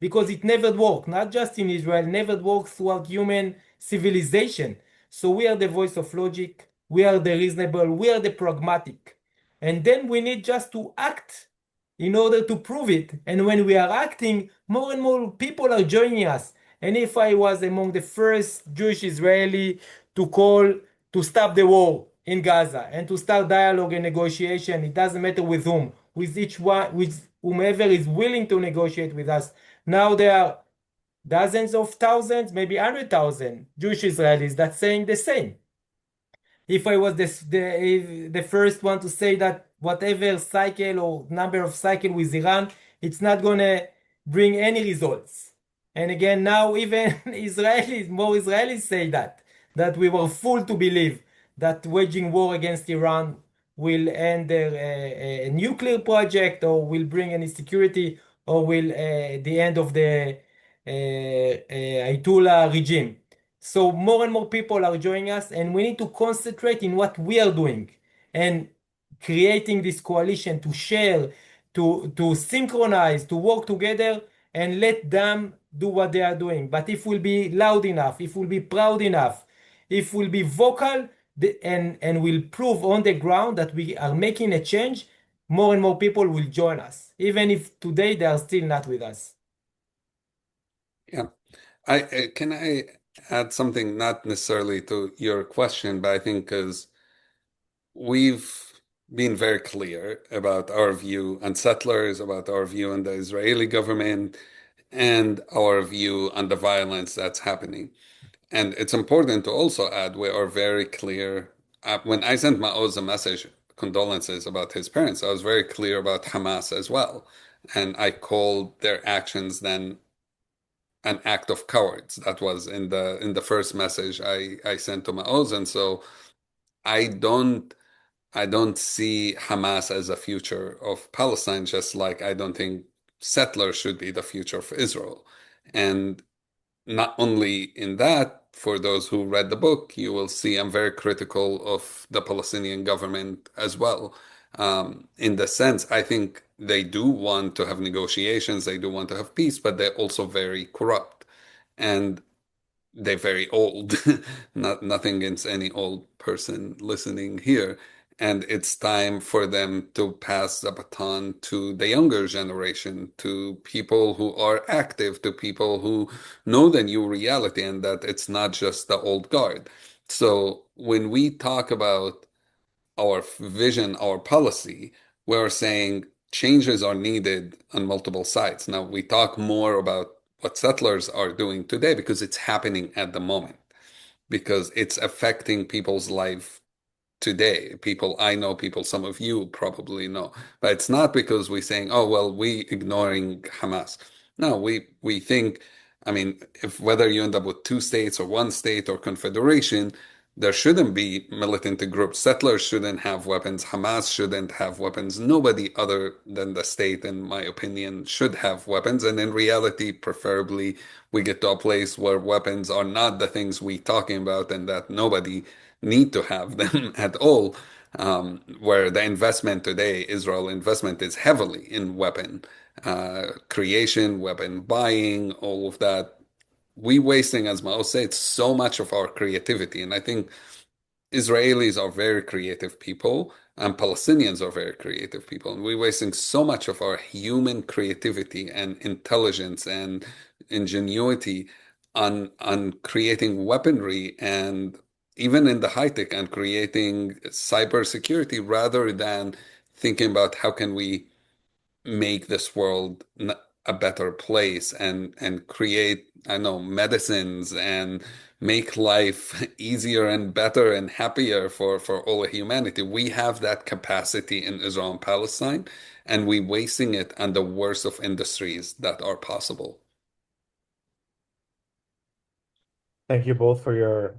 Speaker 4: Because it never worked, not just in Israel, never worked throughout human civilization. So we are the voice of logic, we are the reasonable, we are the pragmatic. And then we need just to act in order to prove it. And when we are acting, more and more people are joining us. And if I was among the first Jewish Israeli to call to stop the war in Gaza and to start dialogue and negotiation, it doesn't matter with whom, with each one, with whomever is willing to negotiate with us. Now there are dozens of thousands, maybe 100,000 Jewish Israelis that saying the same. If I was the first one to say that whatever cycle or number of cycle with Iran, it's not gonna bring any results. And again, now even more Israelis say that we were fooled to believe that waging war against Iran will end a nuclear project or will bring any security or will the end of the Ayatollah regime. So more and more people are joining us, and we need to concentrate in what we are doing and creating this coalition to share, to synchronize, to work together, and let them do what they are doing. But if we'll be loud enough, if we'll be proud enough, if we'll be vocal, and we'll prove on the ground that we are making a change, more and more people will join us, even if today they are still not with us.
Speaker 5: Yeah. Can I add something not necessarily to your question, but I think because we've been very clear about our view on settlers, about our view on the Israeli government, and our view on the violence that's happening. And it's important to also add, we are very clear. When I sent Maoz a message, condolences about his parents, I was very clear about Hamas as well. And I called their actions then an act of cowards. That was in the first message I sent to Maoz. And so I don't I don't see Hamas as a future of Palestine, just like I don't think settlers should be the future of Israel. And not only in that, for those who read the book, you will see I'm very critical of the Palestinian government as well. In the sense, I think they do want to have negotiations, they do want to have peace, but they're also very corrupt. And they're very old. Nothing against any old person listening here. And it's time for them to pass the baton to the younger generation, to people who are active, to people who know the new reality and that it's not just the old guard. So when we talk about our vision, our policy, we're saying changes are needed on multiple sides. Now, we talk more about what settlers are doing today because it's happening at the moment, because it's affecting people's life today. People I know, people some of you probably know, but it's not because we're saying, oh, well, we ignoring Hamas. No, we think, I mean, if whether you end up with two states or one state or confederation, there shouldn't be militant groups. Settlers shouldn't have weapons. Hamas shouldn't have weapons. Nobody other than the state, in my opinion, should have weapons. And in reality, preferably, we get to a place where weapons are not the things we talking about and that nobody need to have them at all. Where the investment today, Israel investment is heavily in weapon creation, weapon buying, all of that. We wasting, as Mao said, so much of our creativity. And I think Israelis are very creative people and Palestinians are very creative people. And we're wasting so much of our human creativity and intelligence and ingenuity on creating weaponry and even in the high tech and creating cybersecurity rather than thinking about how can we make this world a better place and create, I know, medicines and make life easier and better and happier for all of humanity. We have that capacity in Israel and Palestine, and we're wasting it on the worst of industries that are possible.
Speaker 1: Thank you both for your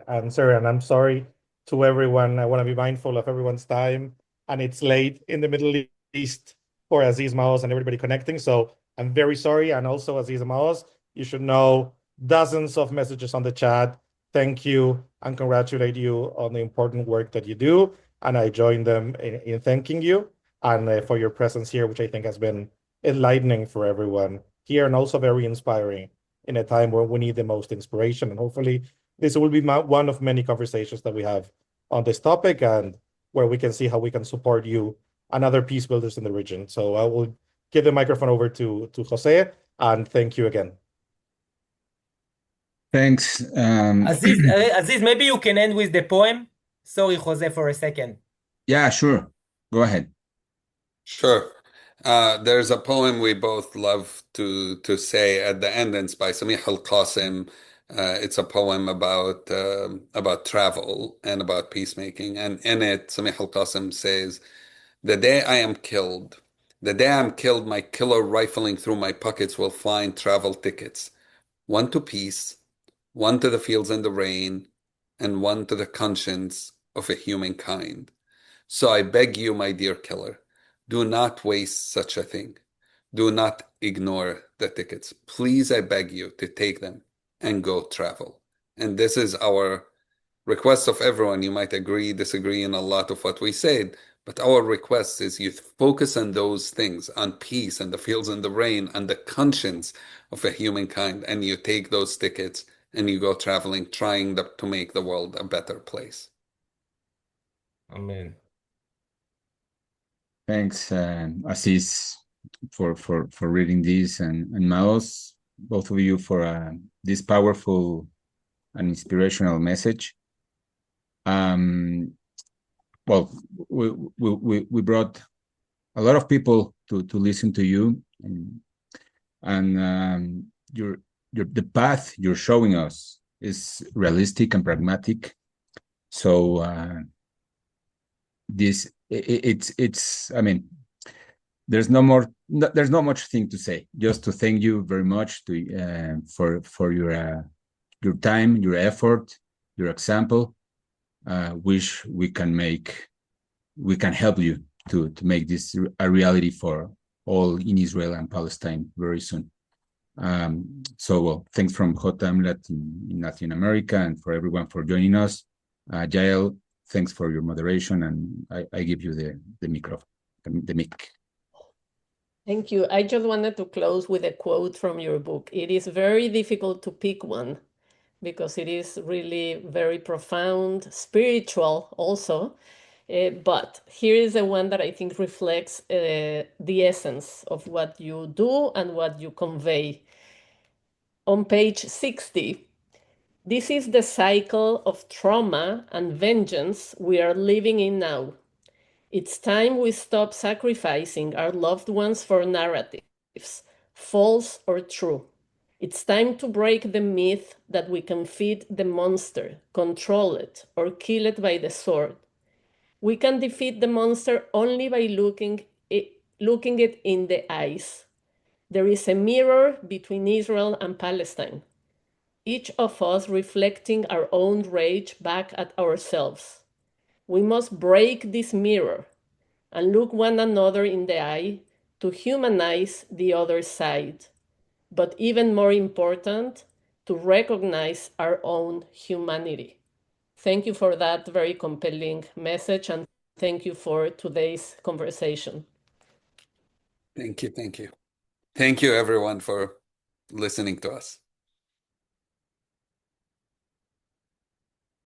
Speaker 1: answer, and I'm sorry to everyone. I want to be mindful of everyone's time, and it's late in the Middle East for Aziz, Maoz, and everybody connecting. So I'm very sorry, and also Aziz and Maoz, you should know dozens of messages on the chat. Thank you and congratulate you on the important work that you do, and I join them in thanking you and for your presence here, which I think has been enlightening for everyone here and also very inspiring in a time where we need the most inspiration. And hopefully this will be one of many conversations that we have on this topic and where we can see how we can support you and other peace builders in the region. So I will give the microphone over to Jose, and thank you again.
Speaker 2: Thanks.
Speaker 4: Aziz, maybe you can end with the poem. Sorry, Jose, for a second.
Speaker 2: Yeah, sure. Go ahead.
Speaker 5: Sure. There's a poem we both love to say at the end, and it's by Samih al-Qasim. It's a poem about travel and about peacemaking. And in it, Samih al-Qasim says, the day I'm killed, my killer rifling through my pockets will find travel tickets. One to peace, one to the fields and the rain, and one to the conscience of a humankind. So I beg you, my dear killer, do not waste such a thing. Do not ignore the tickets. Please, I beg you to take them and go travel. And this is our request of everyone. You might agree, disagree in a lot of what we said, but our request is you focus on those things, on peace and the fields and the rain and the conscience of a humankind, and you take those tickets and you go traveling, trying to make the world a better place.
Speaker 4: Amen.
Speaker 2: Thanks, Aziz, for reading this, and Maoz, both of you, for this powerful and inspirational message. Well, we brought a lot of people to listen to you, and the path you're showing us is realistic and pragmatic. So it's I mean, there's not much thing to say. Just to thank you very much for your time, your effort, your example. Wish we can help you to make this a reality for all in Israel and Palestine very soon. So thanks from J. Amlat in Latin America, and for everyone for joining us. Yael, thanks for your moderation, and I give you the microphone, the mic.
Speaker 3: Thank you. I just wanted to close with a quote from your book. It is very difficult to pick one because it is really very profound, spiritual also. But here is the one that I think reflects the essence of what you do and what you convey. On page 60, this is the cycle of trauma and vengeance we are living in now. It's time we stop sacrificing our loved ones for narratives, false or true. It's time to break the myth that we can feed the monster, control it, or kill it by the sword. We can defeat the monster only by looking it in the eyes. There is a mirror between Israel and Palestine, each of us reflecting our own rage back at ourselves. We must break this mirror and look one another in the eye to humanize the other side. But even more important, to recognize our own humanity. Thank you for that very compelling message, and thank you for today's conversation.
Speaker 5: Thank you. Thank you. Thank you, everyone, for listening to us.